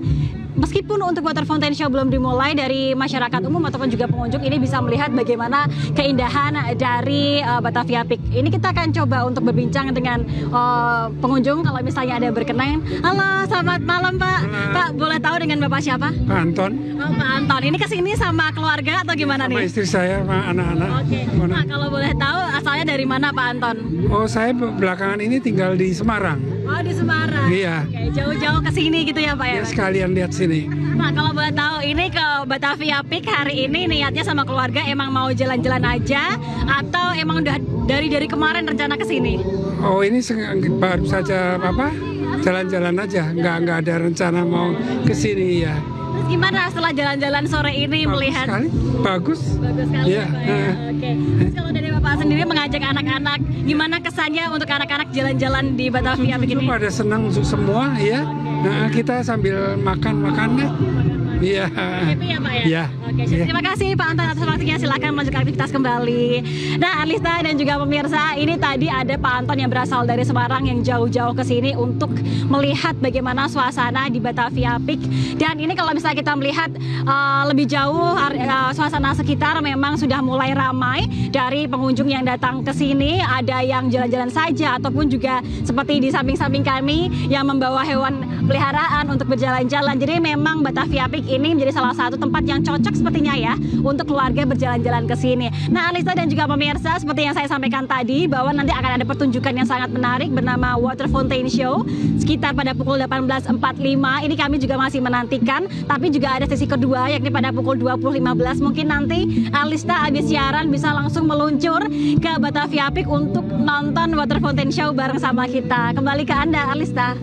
Speaker 14: Meskipun untuk Water Fountain Show belum dimulai, dari masyarakat umum ataupun juga pengunjung ini bisa melihat bagaimana keindahan dari Batavia Peak. Ini kita akan coba untuk berbincang dengan pengunjung kalau misalnya ada berkenan. Halo, selamat malam Pak. Pak, boleh tahu dengan Bapak siapa?
Speaker 15: Pak Anton.
Speaker 14: Oh, Pak Anton. Ini kesini sama keluarga atau gimana nih?
Speaker 15: Sama istri saya, sama anak-anak.
Speaker 14: Oke. Pak, kalau boleh tahu asalnya dari mana Pak Anton?
Speaker 15: Oh, saya belakangan ini tinggal di Semarang.
Speaker 14: Oh, di Semarang.
Speaker 15: Iya.
Speaker 14: Oke, jauh-jauh ke sini gitu ya Pak ya?
Speaker 15: Ya, sekalian lihat sini.
Speaker 14: Pak, kalau boleh tahu ini ke Batavia Peak hari ini niatnya sama keluarga emang mau jalan-jalan aja atau emang udah dari kemarin rencana ke sini?
Speaker 15: Oh, ini baru saja jalan-jalan aja, nggak ada rencana mau ke sini ya.
Speaker 14: Terus gimana setelah jalan-jalan sore ini melihat?
Speaker 15: Bagus.
Speaker 14: Bagus sekali
Speaker 15: ya.
Speaker 14: Pak. Oke. Terus kalau dari Bapak sendiri mengajak anak-anak, gimana kesannya untuk anak-anak jalan-jalan di Batavia Peak ini?
Speaker 15: Pada senang semua ya. Nah, kita sambil makan-makan. Iya.
Speaker 14: Happy ya Pak ya?
Speaker 15: Iya.
Speaker 14: Oke, terima kasih Pak Anton atas waktunya. Silakan melanjutkan aktivitas kembali. Nah, Alista dan juga pemirsa, ini tadi ada Pak Anton yang berasal dari Semarang yang jauh-jauh ke sini untuk melihat bagaimana suasana di Batavia Peak. Dan ini kalau misalnya kita melihat lebih jauh suasana sekitar memang sudah mulai ramai dari pengunjung yang datang ke sini. Ada yang jalan-jalan saja ataupun juga seperti di samping-samping kami yang membawa hewan peliharaan untuk berjalan-jalan. Jadi memang Batavia Peak ini menjadi salah satu tempat yang cocok sepertinya ya untuk keluarga berjalan-jalan ke sini. Nah, Alista dan juga pemirsa, seperti yang saya sampaikan tadi bahwa nanti akan ada pertunjukan yang sangat menarik bernama Water Fountain Show sekitar pada pukul 18.45. Ini kami juga masih menantikan, tapi juga ada sesi kedua yakni pada pukul 20.15. Mungkin nanti Alista habis siaran bisa langsung meluncur ke Batavia Peak untuk nonton Water Fountain Show bareng sama kita. Kembali ke Anda, Alista.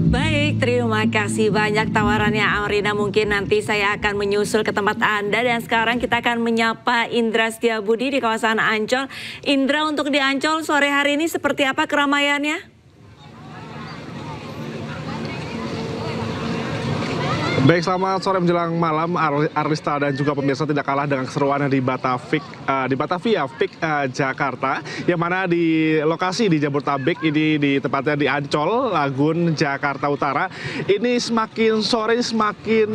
Speaker 10: Baik, terima kasih banyak tawarannya Amrina. Mungkin nanti saya akan menyusul ke tempat Anda. Dan sekarang kita akan menyapa Indra Setiabudi di kawasan Ancol. Indra, untuk di Ancol sore hari ini seperti apa keramaiannya?
Speaker 16: Baik, selamat sore menjelang malam Arlista dan juga pemirsa. Tidak kalah dengan keseruan di Batavia Fik Jakarta, yang mana di lokasi di Jabodetabek ini, di tepatnya di Ancol, Lagun, Jakarta Utara, ini semakin sore semakin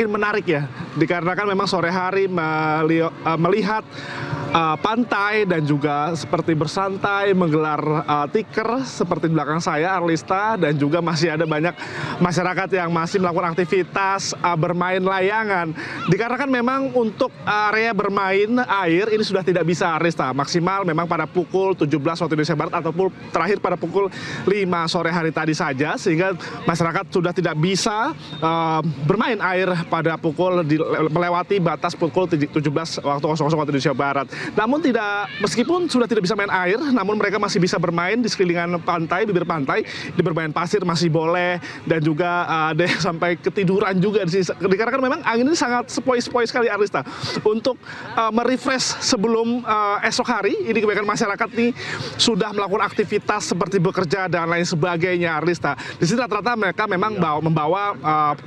Speaker 16: menarik ya, dikarenakan memang sore hari melihat pantai dan juga seperti bersantai menggelar tikar seperti di belakang saya, Arlista, dan juga masih ada banyak masyarakat yang masih melakukan aktivitas bermain layangan. Dikarenakan memang untuk area bermain air ini sudah tidak bisa, Arlista, maksimal memang pada pukul 17 waktu Indonesia Barat ataupun terakhir pada pukul 5 sore hari tadi saja, sehingga masyarakat sudah tidak bisa bermain air pada melewati batas pukul 17 waktu 00 waktu Indonesia Barat. Namun meskipun sudah tidak bisa main air, namun mereka masih bisa bermain di sekelilingan pantai, bibir pantai, di bermain pasir masih boleh, dan juga ada yang sampai ketiduran juga di sini. Dikarenakan memang angin ini sangat sepoi-sepoi sekali, Arlista, untuk merefresh sebelum esok hari. Ini kebanyakan masyarakat ini sudah melakukan aktivitas seperti bekerja dan lain sebagainya, Arlista. Di sini rata-rata mereka memang membawa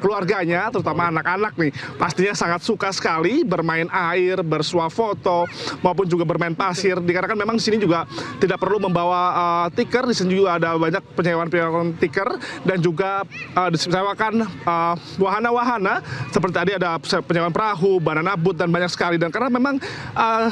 Speaker 16: keluarganya, terutama anak-anak nih, pastinya sangat suka sekali bermain air, bersuah foto, maupun juga bermain pasir. Dikarenakan memang di sini juga tidak perlu membawa tikar. Di sini juga ada banyak penyewaan tikar, dan juga disewakan wahana-wahana seperti tadi ada penyewaan perahu, banana boat, dan banyak sekali. Dan karena memang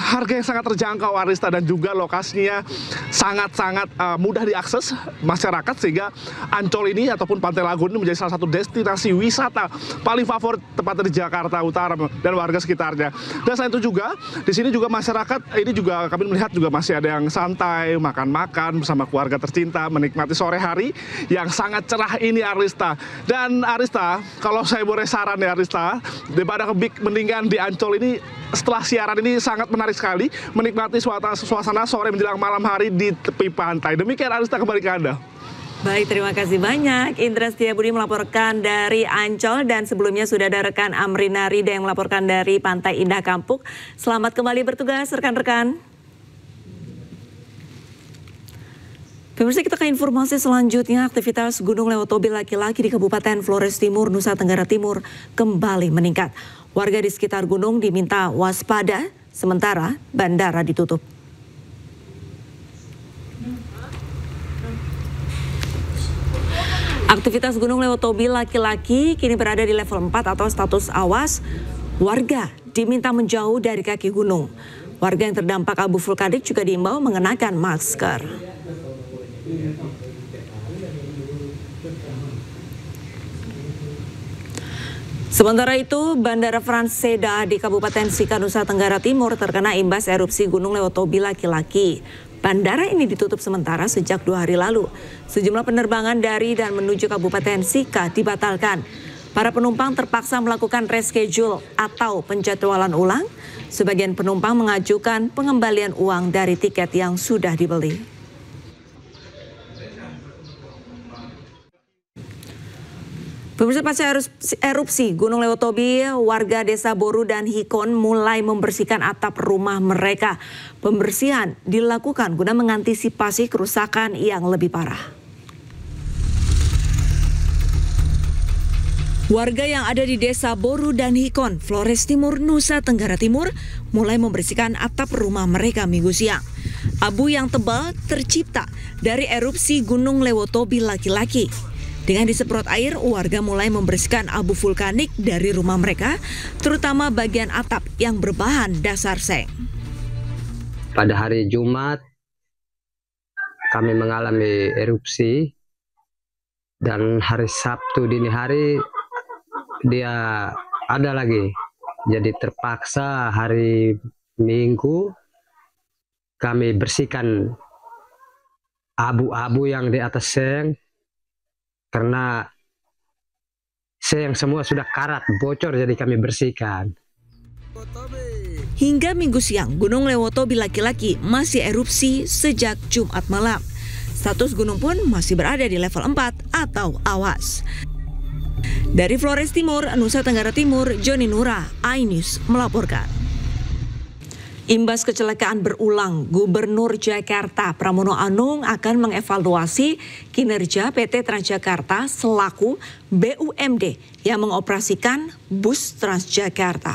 Speaker 16: harga yang sangat terjangkau, Arlista, dan juga lokasinya sangat-sangat mudah diakses masyarakat, sehingga Ancol ini ataupun Pantai Lagun ini menjadi salah satu destinasi wisata paling favorit tepatnya di Jakarta Utara dan warga sekitarnya. Dan selain itu juga di sini juga masyarakat ini juga kami melihat juga masih ada yang santai, makan-makan bersama keluarga tercinta, menikmati sore hari yang sangat cerah ini, Arlista. Dan Arlista, kalau saya boleh saran ya, Arlista, daripada mendingan di Ancol ini setelah siaran ini sangat menarik sekali menikmati suasana sore menjelang malam hari di tepi pantai. Demikian, Arlista, kembali ke Anda.
Speaker 10: Baik, terima kasih banyak. Indra Setiabudi melaporkan dari Ancol, dan sebelumnya sudah ada rekan Amrina Rida yang melaporkan dari Pantai Indah Kampuk. Selamat kembali bertugas, rekan-rekan. Pemirsa, kita ke informasi selanjutnya. Aktivitas Gunung Lewotobi laki-laki di Kabupaten Flores Timur, Nusa Tenggara Timur kembali meningkat. Warga di sekitar gunung diminta waspada, sementara bandara ditutup. Aktivitas Gunung Lewotobi laki-laki kini berada di level 4 atau status awas. Warga diminta menjauh dari kaki gunung. Warga yang terdampak abu vulkanik juga diimbau mengenakan masker. Sementara itu, Bandara Frans Seda di Kabupaten Sika, Nusa Tenggara Timur terkena imbas erupsi Gunung Lewotobi laki-laki. Bandara ini ditutup sementara sejak 2 hari lalu. Sejumlah penerbangan dari dan menuju Kabupaten Sika dibatalkan. Para penumpang terpaksa melakukan reschedule atau penjadwalan ulang. Sebagian penumpang mengajukan pengembalian uang dari tiket yang sudah dibeli. Pemirsa, pasca erupsi Gunung Lewotobi, warga Desa Boru dan Hikon mulai membersihkan atap rumah mereka. Pembersihan dilakukan guna mengantisipasi kerusakan yang lebih parah. Warga yang ada di Desa Boru dan Hikon, Flores Timur, Nusa Tenggara Timur, mulai membersihkan atap rumah mereka Minggu siang. Abu yang tebal tercipta dari erupsi Gunung Lewotobi laki-laki. Dengan disemprot air, warga mulai membersihkan abu vulkanik dari rumah mereka, terutama bagian atap yang berbahan dasar seng.
Speaker 17: Pada hari Jumat, kami mengalami erupsi, dan hari Sabtu dini hari dia ada lagi. Jadi terpaksa hari Minggu kami bersihkan abu-abu yang di atas seng, karena seng semua sudah karat, bocor, jadi kami bersihkan.
Speaker 10: Hingga Minggu siang, Gunung Lewotobi laki-laki masih erupsi sejak Jumat malam. Status gunung pun masih berada di level 4 atau awas. Dari Flores Timur, Nusa Tenggara Timur, Joni Nura, iNews melaporkan. Imbas kecelakaan berulang, Gubernur Jakarta Pramono Anung akan mengevaluasi kinerja PT Transjakarta selaku BUMD yang mengoperasikan bus Transjakarta.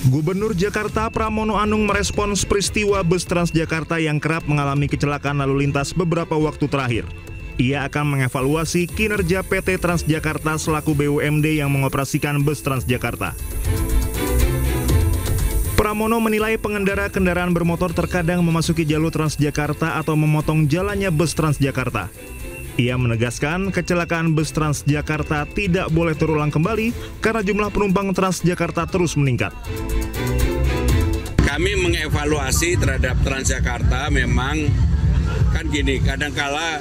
Speaker 5: Gubernur Jakarta Pramono Anung merespons peristiwa bus Transjakarta yang kerap mengalami kecelakaan lalu lintas beberapa waktu terakhir. Ia akan mengevaluasi kinerja PT Transjakarta selaku BUMD yang mengoperasikan bus Transjakarta. Pramono menilai pengendara kendaraan bermotor terkadang memasuki jalur Transjakarta atau memotong jalannya bus Transjakarta. Ia menegaskan kecelakaan bus Transjakarta tidak boleh terulang kembali karena jumlah penumpang Transjakarta terus meningkat.
Speaker 23: Kami mengevaluasi terhadap Transjakarta memang kan gini, kadangkala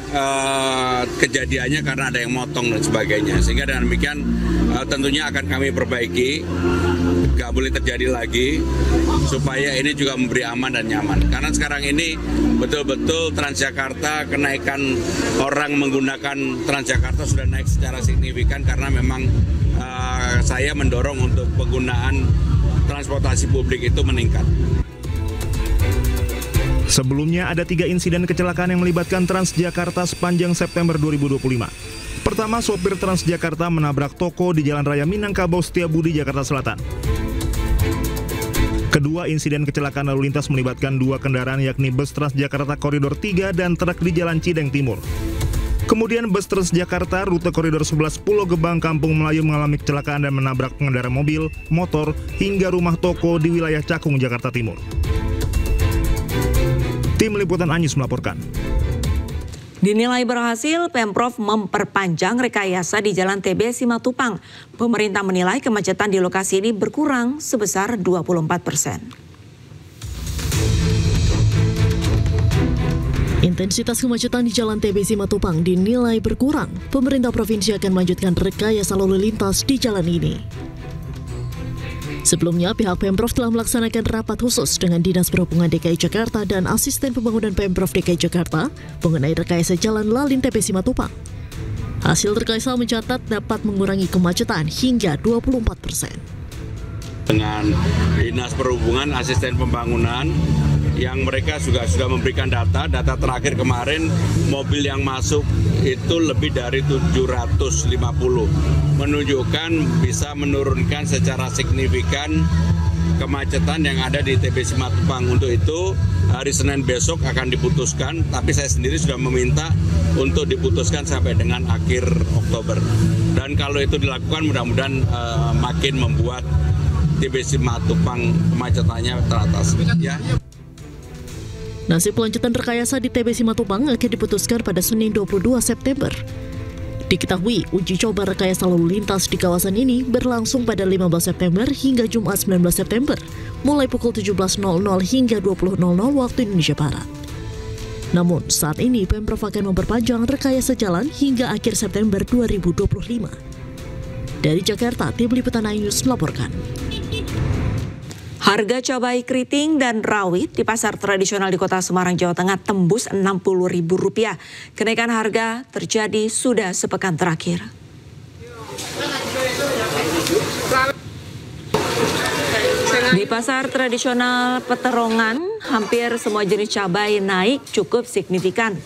Speaker 23: kejadiannya karena ada yang motong dan sebagainya. Sehingga dengan demikian tentunya akan kami perbaiki, nggak boleh terjadi lagi, supaya ini juga memberi aman dan nyaman. Karena sekarang ini betul-betul Transjakarta, kenaikan orang menggunakan Transjakarta sudah naik secara signifikan karena memang saya mendorong untuk penggunaan transportasi publik itu meningkat.
Speaker 5: Sebelumnya ada 3 insiden kecelakaan yang melibatkan Transjakarta sepanjang September 2025. Pertama, sopir Transjakarta menabrak toko di Jalan Raya Minangkabau Setiabudi, Jakarta Selatan. Kedua, insiden kecelakaan lalu lintas melibatkan 2 kendaraan yakni bus Transjakarta Koridor 3 dan truk di Jalan Cideng Timur. Kemudian bus Transjakarta rute Koridor 11 Pulau Gebang, Kampung Melayu mengalami kecelakaan dan menabrak pengendara mobil, motor, hingga rumah toko di wilayah Cakung, Jakarta Timur. Tim Liputan Anyus melaporkan.
Speaker 10: Dinilai berhasil, Pemprov memperpanjang rekayasa di Jalan TB Simatupang. Pemerintah menilai kemacetan di lokasi ini berkurang sebesar 24%.
Speaker 13: Intensitas kemacetan di Jalan TB Simatupang dinilai berkurang. Pemerintah provinsi akan melanjutkan rekayasa lalu lintas di jalan ini. Sebelumnya, pihak Pemprov telah melaksanakan rapat khusus dengan Dinas Perhubungan DKI Jakarta dan Asisten Pembangunan Pemprov DKI Jakarta mengenai rekayasa jalan Lalin TB Simatupang. Hasil rekayasa mencatat dapat mengurangi kemacetan hingga 24%.
Speaker 23: Dengan Dinas Perhubungan, Asisten Pembangunan, yang mereka juga sudah memberikan data terakhir kemarin mobil yang masuk itu lebih dari 750, menunjukkan bisa menurunkan secara signifikan kemacetan yang ada di TB Simatupang. Untuk itu hari Senin besok akan diputuskan, tapi saya sendiri sudah meminta untuk diputuskan sampai dengan akhir Oktober. Dan kalau itu dilakukan mudah-mudahan makin membuat TB Simatupang kemacetannya teratas. Ya.
Speaker 13: Nasib lanjutan rekayasa di TB Simatupang akan diputuskan pada Senin 22 September. Diketahui, uji coba rekayasa lalu lintas di kawasan ini berlangsung pada 15 September hingga Jumat 19 September, mulai pukul 17.00 hingga 20.00 waktu Indonesia Barat. Namun, saat ini Pemprov akan memperpanjang rekayasa jalan hingga akhir September 2025. Dari Jakarta, Tim Liputan Anyus melaporkan.
Speaker 10: Harga cabai keriting dan rawit di pasar tradisional di Kota Semarang, Jawa Tengah tembus Rp60.000. Kenaikan harga terjadi sudah sepekan terakhir. Di pasar tradisional Peterongan, hampir semua jenis cabai naik cukup signifikan.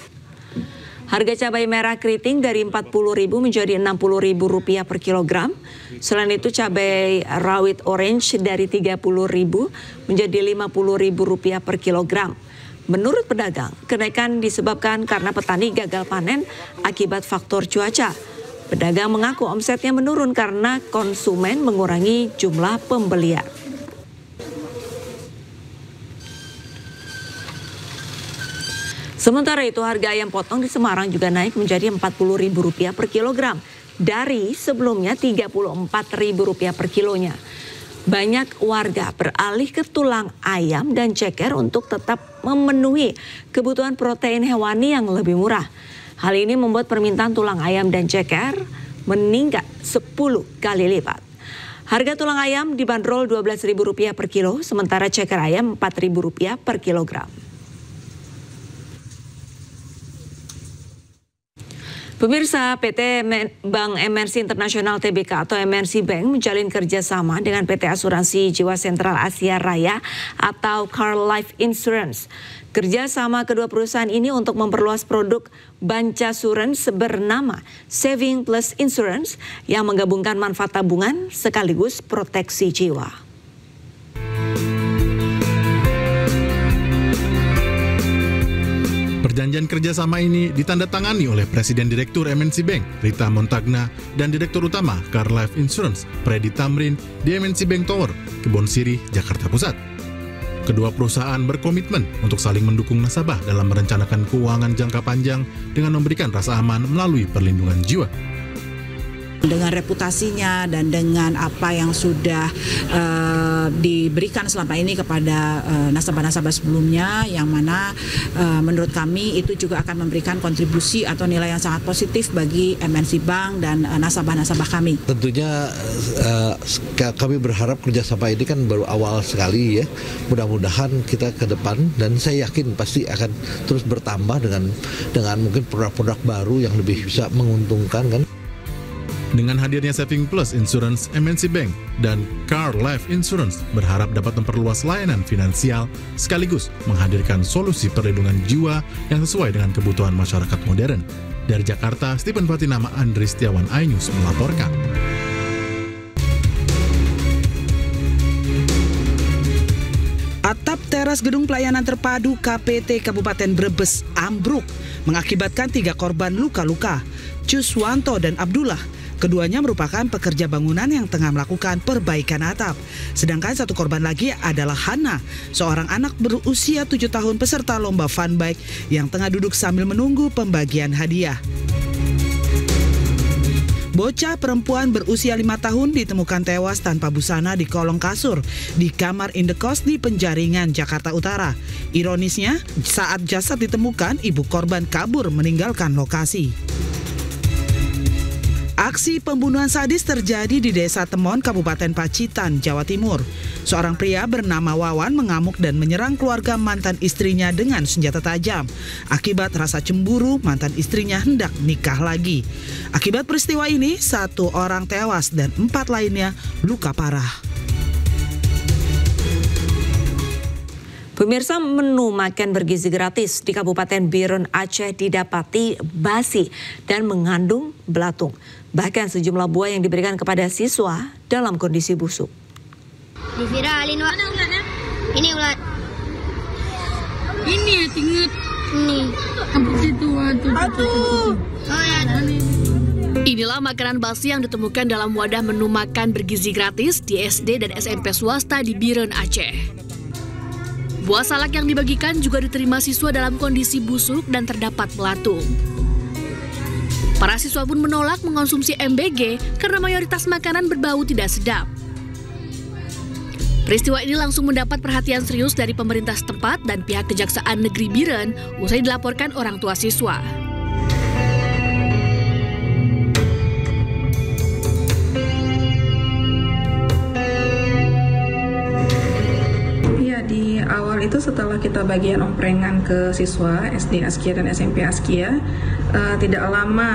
Speaker 10: Harga cabai merah keriting dari Rp40.000 menjadi Rp60.000 per kilogram. Selain itu cabai rawit orange dari Rp30.000 menjadi Rp50.000 per kilogram. Menurut pedagang, kenaikan disebabkan karena petani gagal panen akibat faktor cuaca. Pedagang mengaku omsetnya menurun karena konsumen mengurangi jumlah pembelian. Sementara itu harga ayam potong di Semarang juga naik menjadi Rp40.000 per kilogram dari sebelumnya Rp34.000 per kilonya. Banyak warga beralih ke tulang ayam dan ceker untuk tetap memenuhi kebutuhan protein hewani yang lebih murah. Hal ini membuat permintaan tulang ayam dan ceker meningkat 10 kali lipat. Harga tulang ayam dibanderol Rp12.000 per kilo, sementara ceker ayam Rp4.000 per kilogram. Pemirsa, PT Bank MNC Internasional Tbk atau MNC Bank menjalin kerjasama dengan PT Asuransi Jiwa Sentral Asia Raya atau Car Life Insurance. Kerjasama kedua perusahaan ini untuk memperluas produk Bancassurance bernama Saving Plus Insurance yang menggabungkan manfaat tabungan sekaligus proteksi jiwa.
Speaker 2: Perjanjian kerjasama ini ditandatangani oleh Presiden Direktur MNC Bank, Rita Montagna, dan Direktur Utama Car Life Insurance, Freddy Tamrin, di MNC Bank Tower, Kebon Sirih, Jakarta Pusat. Kedua perusahaan berkomitmen untuk saling mendukung nasabah dalam merencanakan keuangan jangka panjang dengan memberikan rasa aman melalui perlindungan jiwa.
Speaker 18: Dengan reputasinya dan dengan apa yang sudah diberikan selama ini kepada nasabah-nasabah sebelumnya, yang mana menurut kami itu juga akan memberikan kontribusi atau nilai yang sangat positif bagi MNC Bank dan nasabah-nasabah kami.
Speaker 19: Tentunya kami berharap kerjasama ini kan baru awal sekali ya. Mudah-mudahan kita ke depan, dan saya yakin pasti akan terus bertambah dengan mungkin produk-produk baru yang lebih bisa menguntungkan kan.
Speaker 2: Dengan hadirnya Saving Plus Insurance, MNC Bank dan Car Life Insurance berharap dapat memperluas layanan finansial sekaligus menghadirkan solusi perlindungan jiwa yang sesuai dengan kebutuhan masyarakat modern. Dari Jakarta, Stephen Fatinama, Andri Setiawan, iNews melaporkan.
Speaker 20: Atap teras gedung pelayanan terpadu KPT Kabupaten Brebes ambruk mengakibatkan 3 korban luka-luka, Cuswanto dan Abdullah. Keduanya merupakan pekerja bangunan yang tengah melakukan perbaikan atap. Sedangkan 1 korban lagi adalah Hana, seorang anak berusia 7 tahun peserta lomba fun bike yang tengah duduk sambil menunggu pembagian hadiah. Bocah perempuan berusia 5 tahun ditemukan tewas tanpa busana di kolong kasur di kamar indekos di Penjaringan, Jakarta Utara. Ironisnya, saat jasad ditemukan, ibu korban kabur meninggalkan lokasi. Aksi pembunuhan sadis terjadi di Desa Temon, Kabupaten Pacitan, Jawa Timur. Seorang pria bernama Wawan mengamuk dan menyerang keluarga mantan istrinya dengan senjata tajam. Akibat rasa cemburu, mantan istrinya hendak nikah lagi. Akibat peristiwa ini, 1 orang tewas dan 4 lainnya luka parah.
Speaker 10: Pemirsa, menu makan bergizi gratis di Kabupaten Biren, Aceh didapati basi dan mengandung belatung. Bahkan sejumlah buah yang diberikan kepada siswa dalam kondisi busuk.
Speaker 4: Diviralin, Wak. Ini ulat.
Speaker 21: Ini ya, tinggut.
Speaker 4: Ini.
Speaker 21: Apa itu? Aduh.
Speaker 4: Oh ya.
Speaker 3: Inilah makanan basi yang ditemukan dalam wadah menu makan bergizi gratis di SD dan SMP swasta di Biren, Aceh. Buah salak yang dibagikan juga diterima siswa dalam kondisi busuk dan terdapat belatung. Para siswa pun menolak mengonsumsi MBG karena mayoritas makanan berbau tidak sedap. Peristiwa ini langsung mendapat perhatian serius dari pemerintah setempat dan pihak Kejaksaan Negeri Biren usai dilaporkan orang tua siswa.
Speaker 6: Di awal itu setelah kita bagian omprengan ke siswa SD Askia dan SMP Askia, tidak lama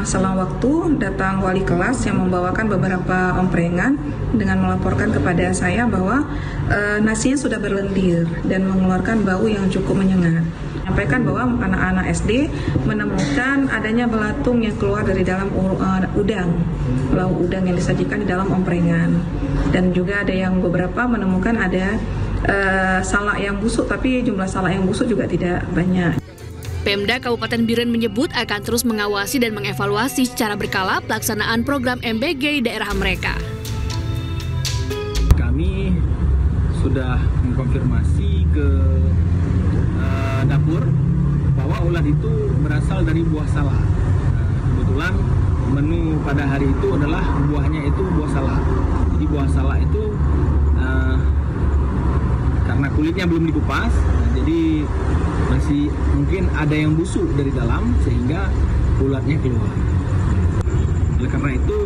Speaker 6: selang waktu datang wali kelas yang membawakan beberapa omprengan dengan melaporkan kepada saya bahwa nasinya sudah berlendir dan mengeluarkan bau yang cukup menyengat. Menyampaikan bahwa anak-anak SD menemukan adanya belatung yang keluar dari dalam udang, lauk udang yang disajikan di dalam omprengan, dan juga ada yang beberapa menemukan ada salak yang busuk, tapi jumlah salak yang busuk juga tidak banyak.
Speaker 3: Pemda Kabupaten Biren menyebut akan terus mengawasi dan mengevaluasi secara berkala pelaksanaan program MBG di daerah mereka.
Speaker 7: Kami sudah mengkonfirmasi ke dapur bahwa ulat itu berasal dari buah salak. Kebetulan menu pada hari itu adalah buahnya itu buah salak. Jadi buah salak itu karena kulitnya belum dikupas, jadi masih mungkin ada yang busuk dari dalam sehingga ulatnya keluar. Oleh karena itu,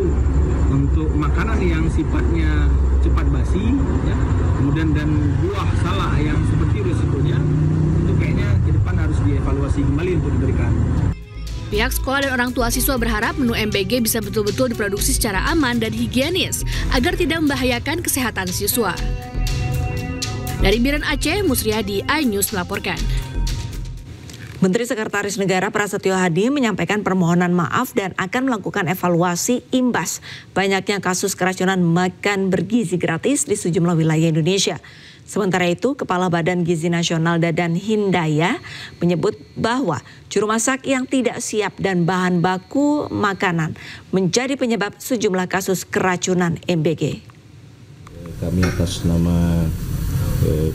Speaker 7: untuk makanan yang sifatnya cepat basi, ya, kemudian dan buah salak yang seperti resikonya, itu kayaknya ke depan harus dievaluasi kembali untuk diberikan.
Speaker 3: Pihak sekolah dan orang tua siswa berharap menu MBG bisa betul-betul diproduksi secara aman dan higienis agar tidak membahayakan kesehatan siswa. Dari Biren Aceh, Musriyadi, iNews melaporkan.
Speaker 10: Menteri Sekretaris Negara Prasetyo Hadi menyampaikan permohonan maaf dan akan melakukan evaluasi imbas banyaknya kasus keracunan makan bergizi gratis di sejumlah wilayah Indonesia. Sementara itu, Kepala Badan Gizi Nasional Dadan Hindaya menyebut bahwa juru masak yang tidak siap dan bahan baku makanan menjadi penyebab sejumlah kasus keracunan MBG.
Speaker 1: Kami atas nama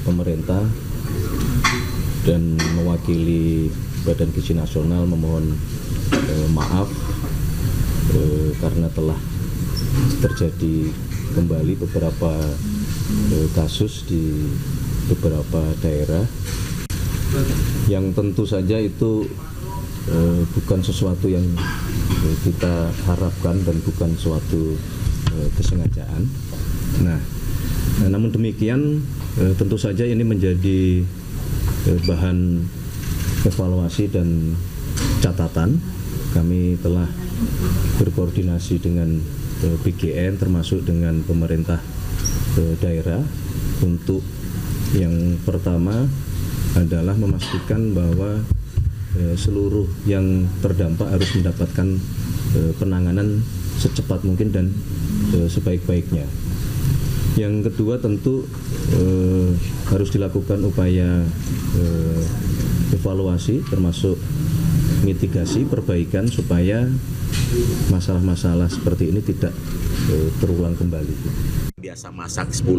Speaker 1: pemerintah dan mewakili Badan Gizi Nasional memohon maaf karena telah terjadi kembali beberapa kasus di beberapa daerah yang tentu saja itu bukan sesuatu yang kita harapkan dan bukan suatu kesengajaan. Nah, namun demikian tentu saja ini menjadi bahan evaluasi dan catatan. Kami telah berkoordinasi dengan BGN termasuk dengan pemerintah daerah untuk yang pertama adalah memastikan bahwa seluruh yang terdampak harus mendapatkan penanganan secepat mungkin dan sebaik-baiknya. Yang kedua tentu harus dilakukan upaya evaluasi termasuk mitigasi perbaikan supaya masalah-masalah seperti ini tidak terulang kembali.
Speaker 8: Biasa masak 4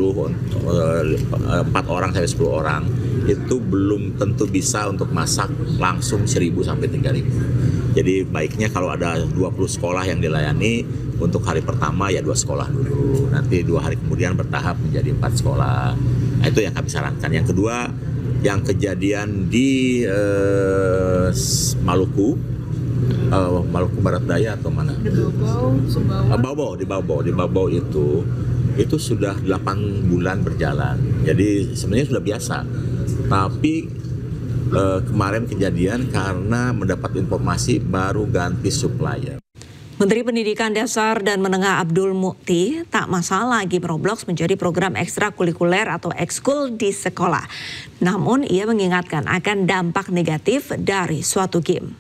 Speaker 8: orang sampai 10 orang itu belum tentu bisa untuk masak langsung 1.000 sampai 3.000. Jadi baiknya kalau ada 20 sekolah yang dilayani, untuk hari pertama ya 2 sekolah dulu, nanti 2 hari kemudian bertahap menjadi 4 sekolah. Nah, itu yang kami sarankan. Yang kedua, yang kejadian di Maluku Barat Daya atau mana? Di Baobab itu sudah 8 bulan berjalan. Jadi sebenarnya sudah biasa. Tapi kemarin kejadian karena mendapat informasi baru ganti supplier.
Speaker 10: Menteri Pendidikan Dasar dan Menengah Abdul Mukti tak masalah game Roblox menjadi program ekstrakurikuler atau ekskul di sekolah. Namun ia mengingatkan akan dampak negatif dari suatu game.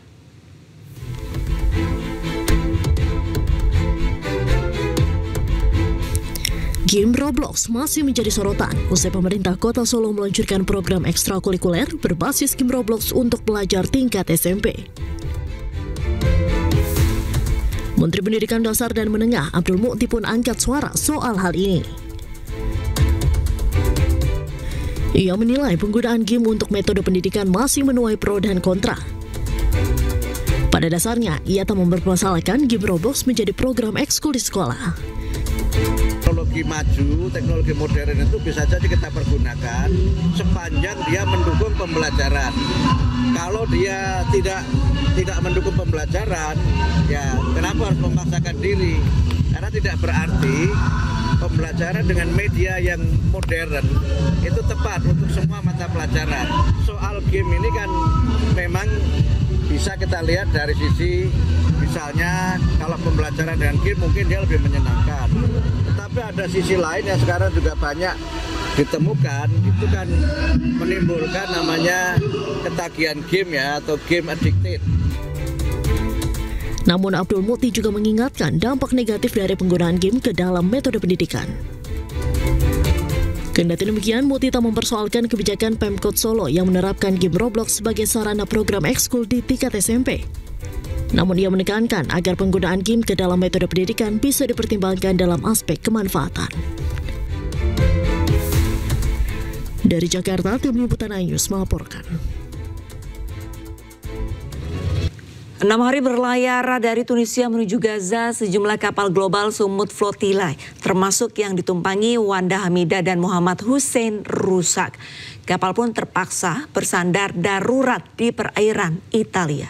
Speaker 13: Game Roblox masih menjadi sorotan usai pemerintah Kota Solo meluncurkan program ekstrakurikuler berbasis game Roblox untuk pelajar tingkat SMP. Menteri Pendidikan Dasar dan Menengah Abdul Mukti pun angkat suara soal hal ini. Ia menilai penggunaan game untuk metode pendidikan masih menuai pro dan kontra. Pada dasarnya, ia tak mempermasalahkan game Roblox menjadi program ekskul di sekolah.
Speaker 23: Teknologi maju, teknologi modern itu bisa saja kita pergunakan sepanjang dia mendukung pembelajaran. Kalau dia tidak mendukung pembelajaran, ya kenapa harus memaksakan diri? Karena tidak berarti pembelajaran dengan media yang modern itu tepat untuk semua mata pelajaran. Soal game ini kan memang bisa kita lihat dari sisi misalnya kalau pembelajaran dengan game mungkin dia lebih menyenangkan. Tetapi ada sisi lain yang sekarang juga banyak ditemukan, itu kan menimbulkan namanya ketagihan game ya atau game addicted.
Speaker 13: Namun Abdul Mukti juga mengingatkan dampak negatif dari penggunaan game ke dalam metode pendidikan. Kendati demikian, Mukti tak mempersoalkan kebijakan Pemkot Solo yang menerapkan game Roblox sebagai sarana program ekskul di tingkat SMP. Namun ia menekankan agar penggunaan game ke dalam metode pendidikan bisa dipertimbangkan dalam aspek kemanfaatan. Dari Jakarta, Tim Liputan iNews melaporkan.
Speaker 10: 6 hari berlayar dari Tunisia menuju Gaza, sejumlah kapal global Sumut Flotilla, termasuk yang ditumpangi Wanda Hamidah dan Muhammad Hussein, rusak. Kapal pun terpaksa bersandar darurat di perairan Italia.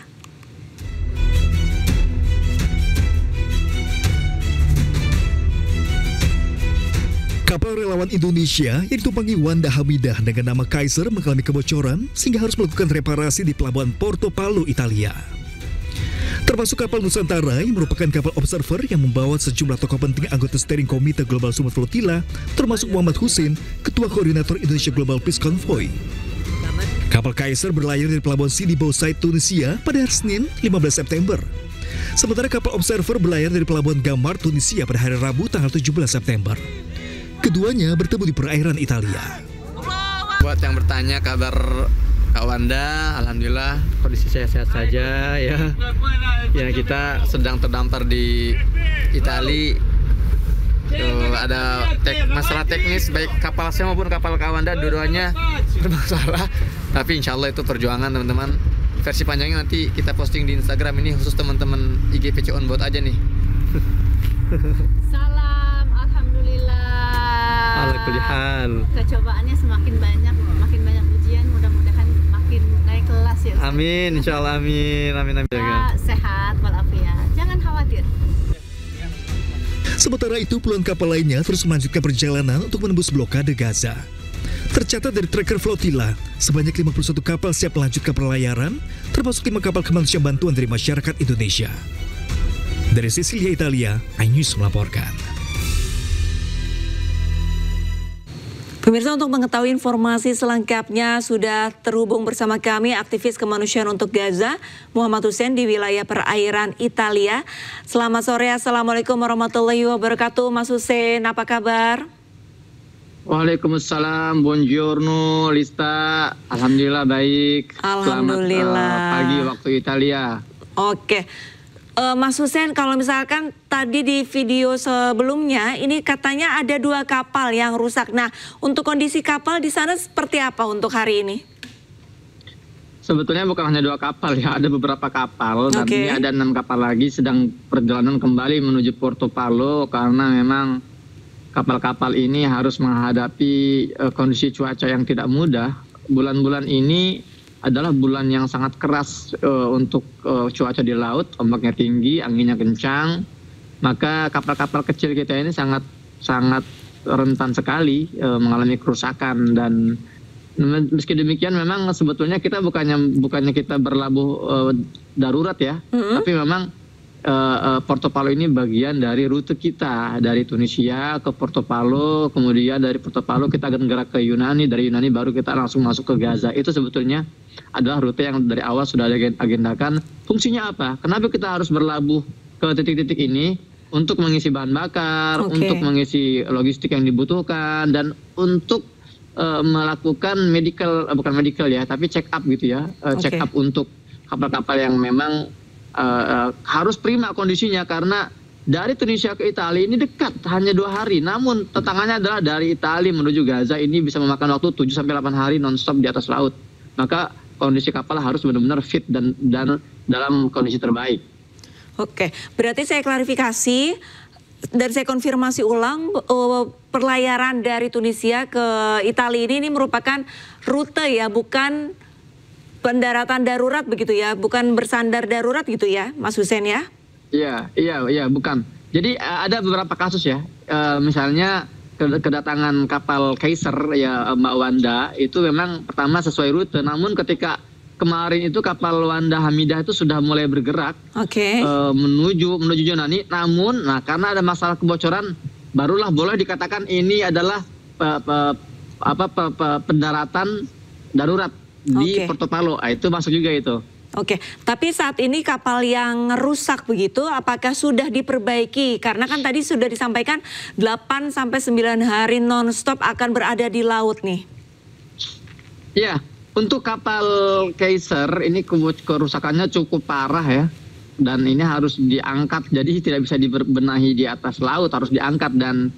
Speaker 9: Kapal relawan Indonesia yang ditumpangi Wanda Hamidah dengan nama Kaiser mengalami kebocoran sehingga harus melakukan reparasi di pelabuhan Porto Palu, Italia. termasuk kapal Nusantara yang merupakan kapal observer yang membawa sejumlah tokoh penting anggota steering komite Global Summit Flotilla, termasuk Muhammad Hussein, Ketua Koordinator Indonesia Global Peace Convoy. Kapal Kaiser berlayar dari Pelabuhan Sidi Boussaid, Tunisia pada hari Senin, 15 September. Sementara kapal observer berlayar dari Pelabuhan Gamar, Tunisia pada hari Rabu, tanggal 17 September. Keduanya bertemu di perairan Italia.
Speaker 11: Buat yang bertanya kabar Kak Wanda, alhamdulillah kondisi saya sehat saja ya. Ya kita sedang terdampar di Itali. Ada masalah teknis baik kapal saya maupun kapal Kak Wanda, dua-duanya bermasalah. Tapi insya Allah itu perjuangan teman-teman. Versi panjangnya nanti kita posting di Instagram, ini khusus teman-teman IGPC on board aja nih.
Speaker 12: Salam, alhamdulillah.
Speaker 11: Alhamdulillah.
Speaker 12: Kecobaannya semakin banyak ujian, mudah-mudahan makin naik kelas ya. Ustaz.
Speaker 11: Amin, insya Allah amin.
Speaker 12: Sehat walafiat, jangan khawatir.
Speaker 9: Sementara itu, puluhan kapal lainnya terus melanjutkan perjalanan untuk menembus blokade Gaza. Tercatat dari tracker Flotilla, sebanyak 51 kapal siap melanjutkan pelayaran, termasuk 5 kapal kemanusiaan bantuan dari masyarakat Indonesia. Dari Sisilia, Italia, iNews melaporkan.
Speaker 10: Pemirsa, untuk mengetahui informasi selengkapnya sudah terhubung bersama kami aktivis kemanusiaan untuk Gaza, Muhammad Hussein di wilayah perairan Italia. Selamat sore, Assalamualaikum warahmatullahi wabarakatuh. Mas Hussein, apa kabar?
Speaker 7: Waalaikumsalam, buongiorno Lista. Alhamdulillah baik.
Speaker 10: Alhamdulillah.
Speaker 7: Selamat pagi waktu Italia.
Speaker 10: Oke. Mas Hussein, kalau misalkan tadi di video sebelumnya ini katanya ada 2 kapal yang rusak. Nah, untuk kondisi kapal di sana seperti apa untuk hari ini?
Speaker 7: Sebetulnya bukan hanya 2 kapal ya, ada beberapa kapal. Dan ini ada 6 kapal lagi sedang perjalanan kembali menuju Porto Palu karena memang kapal-kapal ini harus menghadapi kondisi cuaca yang tidak mudah. Bulan-bulan ini adalah bulan yang sangat keras untuk cuaca di laut, ombaknya tinggi, anginnya kencang. Maka kapal-kapal kecil kita ini sangat rentan sekali mengalami kerusakan. Dan meski demikian memang sebetulnya kita bukannya kita berlabuh darurat ya, tapi memang Porto Palu ini bagian dari rute kita dari Tunisia ke Porto Palu, kemudian dari Porto Palu kita akan gerak ke Yunani, dari Yunani baru kita langsung masuk ke Gaza. Itu sebetulnya adalah rute yang dari awal sudah diagendakan. Fungsinya apa? Kenapa kita harus berlabuh ke titik-titik ini? Untuk mengisi bahan bakar, untuk mengisi logistik yang dibutuhkan, dan untuk melakukan bukan medical ya, tapi check up gitu ya, check up untuk kapal-kapal yang memang harus prima kondisinya, karena dari Tunisia ke Italia ini dekat, hanya 2 hari. Namun tantangannya adalah dari Italia menuju Gaza ini bisa memakan waktu 7-8 hari nonstop di atas laut. Maka kondisi kapal harus benar-benar fit dan dalam kondisi terbaik.
Speaker 10: Oke, berarti saya klarifikasi dan saya konfirmasi ulang, perlayaran dari Tunisia ke Italia ini merupakan rute ya, bukan pendaratan darurat begitu ya, bukan bersandar darurat gitu ya, Mas Hussein ya? Iya, bukan. Jadi ada beberapa kasus ya, misalnya kedatangan kapal Kaiser ya Mbak Wanda, itu memang pertama sesuai rute, namun ketika kemarin itu kapal Wanda Hamidah itu sudah mulai bergerak menuju Yunani, namun karena ada masalah kebocoran, barulah boleh dikatakan ini adalah pendaratan darurat di Porto Palu. Itu masuk juga itu. Oke, tapi saat ini kapal yang rusak begitu, apakah sudah diperbaiki? Karena kan tadi sudah disampaikan 8-9 hari non-stop akan berada di laut nih.
Speaker 7: Iya, untuk kapal Kaiser ini kerusakannya cukup parah ya. Dan ini harus diangkat, jadi tidak bisa dibenahi di atas laut, harus diangkat. Dan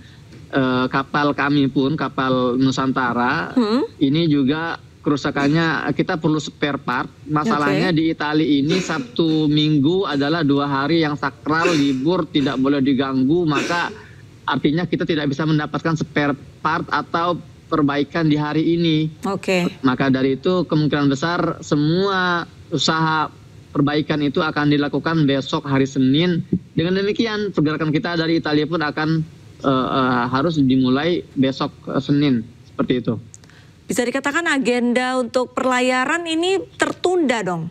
Speaker 7: kapal kami pun, kapal Nusantara, ini juga kerusakannya kita perlu spare part. Masalahnya di Italia ini Sabtu Minggu adalah 2 hari yang sakral, libur, tidak boleh diganggu, maka artinya kita tidak bisa mendapatkan spare part atau perbaikan di hari ini. Maka dari itu kemungkinan besar semua usaha perbaikan itu akan dilakukan besok hari Senin. Dengan demikian pergerakan kita dari Italia pun akan harus dimulai besok Senin, seperti itu.
Speaker 10: Bisa dikatakan agenda untuk perlayaran ini tertunda dong?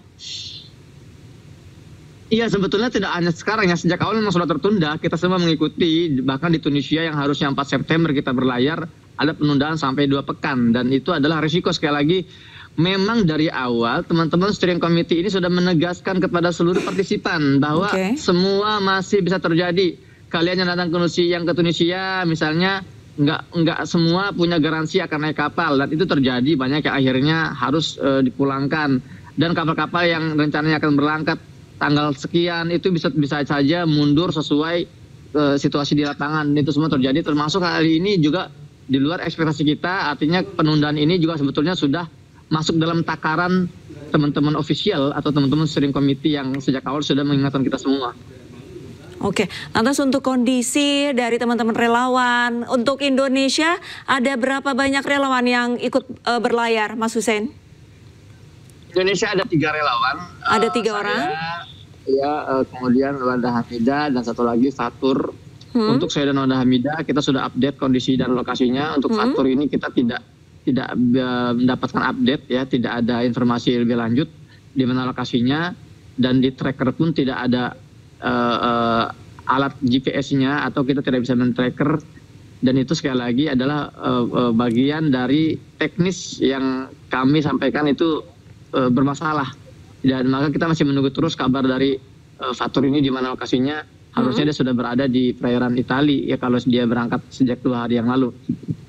Speaker 11: Iya, sebetulnya tidak hanya sekarang ya, sejak awal memang sudah tertunda. Kita semua mengikuti, bahkan di Tunisia yang harusnya 4 September kita berlayar, ada penundaan sampai 2 pekan. Dan itu adalah risiko, sekali lagi. Memang dari awal teman-teman steering committee ini sudah menegaskan kepada seluruh partisipan bahwa semua masih bisa terjadi. Kalian yang datang ke Tunisia misalnya nggak semua punya garansi akan naik kapal, dan itu terjadi, banyak yang akhirnya harus dipulangkan. Dan kapal-kapal yang rencananya akan berangkat tanggal sekian itu bisa saja mundur sesuai situasi di lapangan. Itu semua terjadi, termasuk hari ini juga di luar ekspektasi kita. Artinya penundaan ini juga sebetulnya sudah masuk dalam takaran teman-teman official atau teman-teman steering committee yang sejak awal sudah mengingatkan kita semua.
Speaker 10: Oke, lantas untuk kondisi dari teman-teman relawan, untuk Indonesia ada berapa banyak relawan yang ikut berlayar, Mas Hussein?
Speaker 11: Indonesia ada 3 relawan.
Speaker 10: Ada 3 orang?
Speaker 11: Ya, kemudian Wanda Hamidah dan satu lagi Fatur. Untuk saya dan Wanda Hamidah kita sudah update kondisi dan lokasinya. Untuk Fatur ini kita tidak mendapatkan update ya, tidak ada informasi lebih lanjut di mana lokasinya, dan di tracker pun tidak ada alat GPS-nya atau kita tidak bisa men-tracker, dan itu sekali lagi adalah bagian dari teknis yang kami sampaikan itu bermasalah, dan maka kita masih menunggu terus kabar dari Fatur ini di mana lokasinya. Harusnya dia sudah berada di perairan Itali ya kalau dia berangkat sejak 2 hari yang lalu.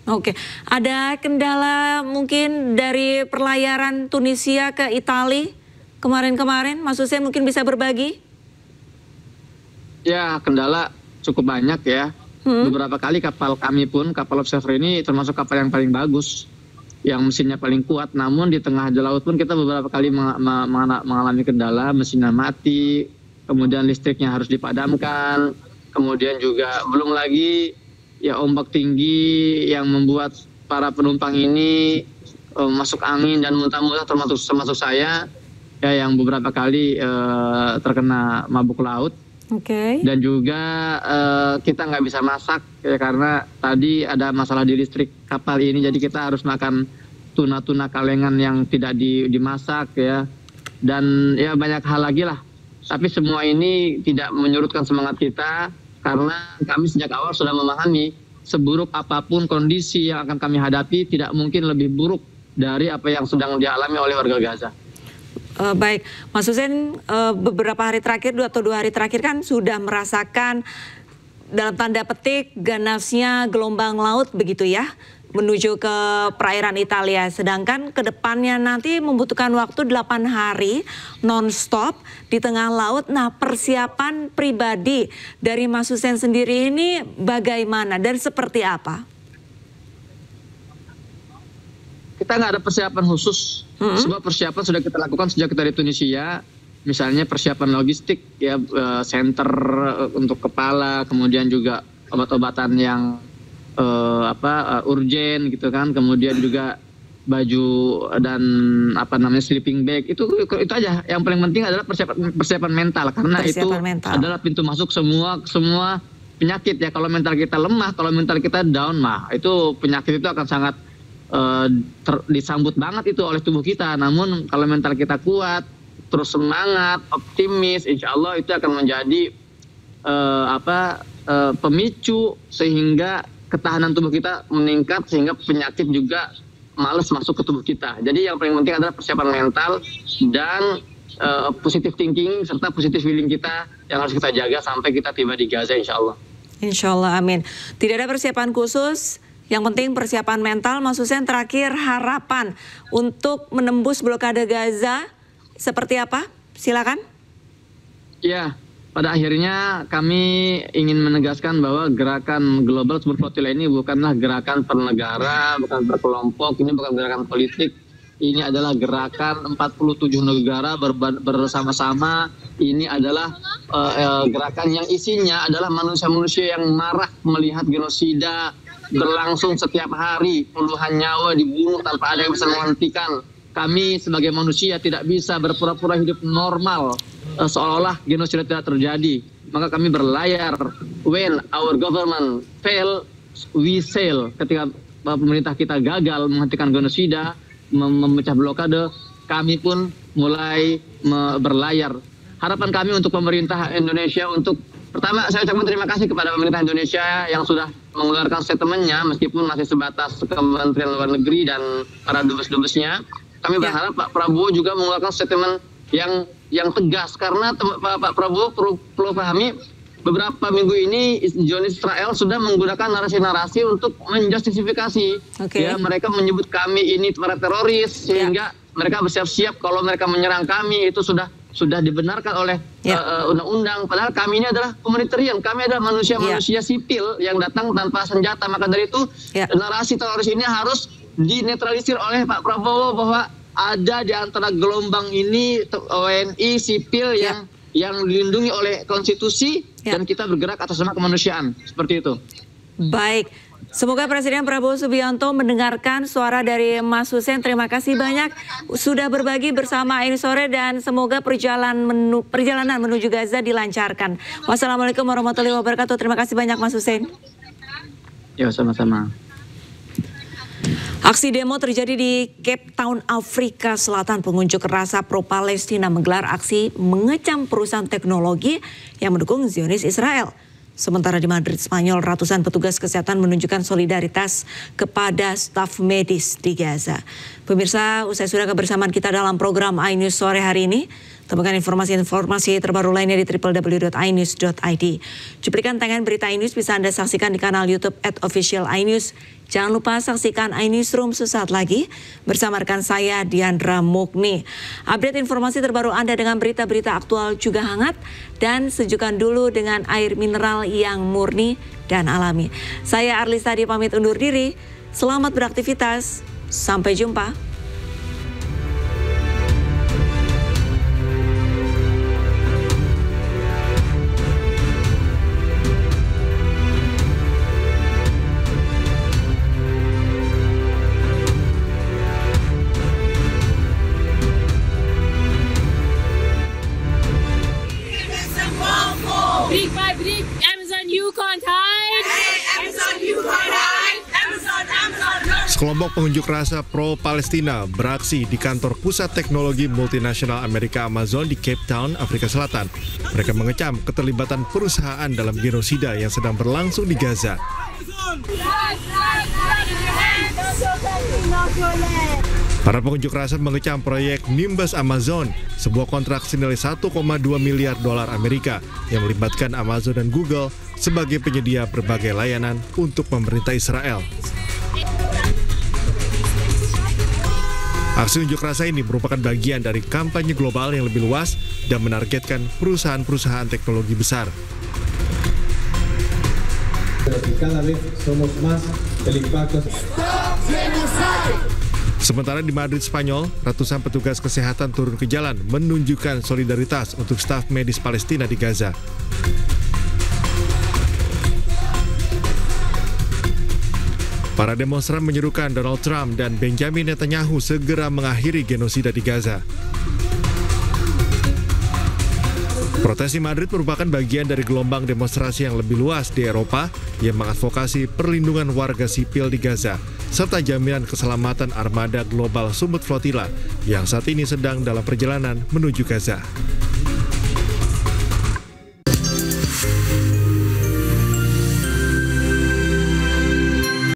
Speaker 10: Oke, ada kendala mungkin dari perlayaran Tunisia ke Itali kemarin-kemarin, Mas Hussein mungkin bisa berbagi?
Speaker 11: Ya, kendala cukup banyak ya. Beberapa kali kapal kami pun, kapal observer ini termasuk kapal yang paling bagus, yang mesinnya paling kuat. Namun di tengah laut pun kita beberapa kali mengalami kendala, mesinnya mati, kemudian listriknya harus dipadamkan, kemudian juga belum lagi ya ombak tinggi yang membuat para penumpang ini masuk angin dan muntah-muntah, termasuk saya ya yang beberapa kali terkena mabuk laut. Dan juga kita nggak bisa masak ya karena tadi ada masalah di listrik kapal ini, jadi kita harus makan tuna-tuna kalengan yang tidak dimasak ya, dan ya banyak hal lagi lah. Tapi semua ini tidak menyurutkan semangat kita karena kami sejak awal sudah memahami seburuk apapun kondisi yang akan kami hadapi tidak mungkin lebih buruk dari apa yang sedang dialami oleh warga Gaza.
Speaker 10: Baik, Mas Hussein, beberapa hari terakhir atau 2 hari terakhir kan sudah merasakan dalam tanda petik ganasnya gelombang laut begitu ya, menuju ke perairan Italia. Sedangkan ke depannya nanti membutuhkan waktu 8 hari non-stop di tengah laut. Nah, persiapan pribadi dari Mas Hussein sendiri ini bagaimana dan seperti apa?
Speaker 11: Kita nggak ada persiapan khusus. Semua persiapan sudah kita lakukan sejak kita di Tunisia. Misalnya persiapan logistik, ya center untuk kepala, kemudian juga obat-obatan yang urgen gitu kan, kemudian juga baju dan sleeping bag, itu aja. Yang paling penting adalah persiapan mental, karena adalah pintu masuk semua penyakit ya. Kalau mental kita lemah, kalau mental kita down itu penyakit itu akan sangat disambut banget itu oleh tubuh kita. Namun kalau mental kita kuat, terus semangat, optimis, insya Allah itu akan menjadi pemicu sehingga ketahanan tubuh kita meningkat, sehingga penyakit juga malas masuk ke tubuh kita. Jadi yang paling penting adalah persiapan mental dan positive thinking serta positive feeling kita yang harus kita jaga sampai kita tiba di Gaza, insya Allah.
Speaker 10: Insya Allah, amin. Tidak ada persiapan khusus, yang penting persiapan mental. Mas Hussein, terakhir harapan untuk menembus blokade Gaza seperti apa? Silakan.
Speaker 11: Ya, pada akhirnya kami ingin menegaskan bahwa gerakan Global Support Flotilla ini bukanlah gerakan per negara, bukan per kelompok, ini bukan gerakan politik. Ini adalah gerakan 47 negara bersama-sama. Ini adalah gerakan yang isinya adalah manusia-manusia yang marah melihat genosida berlangsung setiap hari, puluhan nyawa dibunuh tanpa ada yang bisa menghentikan. Kami sebagai manusia tidak bisa berpura-pura hidup normal seolah-olah genosida tidak terjadi. Maka kami berlayar. When our government fail, we sail. Ketika pemerintah kita gagal menghentikan genosida, memecah blokade, kami pun mulai berlayar. harapan kami untuk pemerintah Indonesia untuk pertama saya ucapkan terima kasih kepada pemerintah Indonesia yang sudah mengeluarkan statementnya meskipun masih sebatas Kementerian Luar Negeri dan para dubes-dubesnya. Kami berharap Pak Prabowo juga mengeluarkan statement yang tegas karena Pak Prabowo perlu pahami beberapa minggu ini Zionis Israel sudah menggunakan narasi-narasi untuk menjustifikasi. Ya, mereka menyebut kami ini para teroris sehingga mereka bersiap-siap kalau mereka menyerang kami itu sudah dibenarkan oleh undang-undang. Padahal kami ini adalah humanitarian, kami adalah manusia-manusia sipil yang datang tanpa senjata. Maka dari itu narasi teroris ini harus dinetralisir oleh Pak Prabowo bahwa ada di antara gelombang ini WNI sipil yang dilindungi oleh konstitusi dan kita bergerak atas nama kemanusiaan. Seperti itu.
Speaker 10: Baik. Semoga Presiden Prabowo Subianto mendengarkan suara dari Mas Hussein. Terima kasih banyak sudah berbagi bersama ini sore dan semoga perjalanan menuju Gaza dilancarkan. Wassalamualaikum warahmatullahi wabarakatuh. Terima kasih banyak Mas Hussein.
Speaker 11: Ya, sama-sama.
Speaker 10: Aksi demo terjadi di Cape Town, Afrika Selatan. Pengunjuk rasa pro-Palestina menggelar aksi mengecam perusahaan teknologi yang mendukung Zionis Israel. Sementara di Madrid, Spanyol, ratusan petugas kesehatan menunjukkan solidaritas kepada staf medis di Gaza. Pemirsa, usai sudah kebersamaan kita dalam program iNews sore hari ini. Temukan informasi terbaru lainnya di www.inews.id. Cuplikan tayangan berita iNews bisa Anda saksikan di kanal YouTube @official_inews. Jangan lupa saksikan iNewsroom sesaat lagi bersama rekan saya Diandra Mukni. Update informasi terbaru Anda dengan berita-berita aktual juga hangat dan sejukkan dulu dengan air mineral yang murni dan alami. Saya Arlista pamit undur diri. Selamat beraktivitas. Sampai jumpa.
Speaker 21: Brick by brick, Amazon you can't hide. Amazon you can't hide. Amazon.
Speaker 2: Sekelompok pengunjuk rasa pro-Palestina beraksi di kantor pusat teknologi multinasional Amerika Amazon di Cape Town, Afrika Selatan. Mereka mengecam keterlibatan perusahaan dalam genosida yang sedang berlangsung di Gaza. Para pengunjuk rasa mengecam proyek Nimbus Amazon, sebuah kontrak senilai 1,2 miliar dolar Amerika yang melibatkan Amazon dan Google sebagai penyedia berbagai layanan untuk pemerintah Israel. Aksi unjuk rasa ini merupakan bagian dari kampanye global yang lebih luas dan menargetkan perusahaan-perusahaan teknologi besar. Sementara di Madrid, Spanyol, ratusan petugas kesehatan turun ke jalan menunjukkan solidaritas untuk staf medis Palestina di Gaza. Para demonstran menyerukan Donald Trump dan Benjamin Netanyahu segera mengakhiri genosida di Gaza. Protes di Madrid merupakan bagian dari gelombang demonstrasi yang lebih luas di Eropa yang mengadvokasi perlindungan warga sipil di Gaza, serta jaminan keselamatan armada global Sumut Flotilla yang saat ini sedang dalam perjalanan menuju Gaza.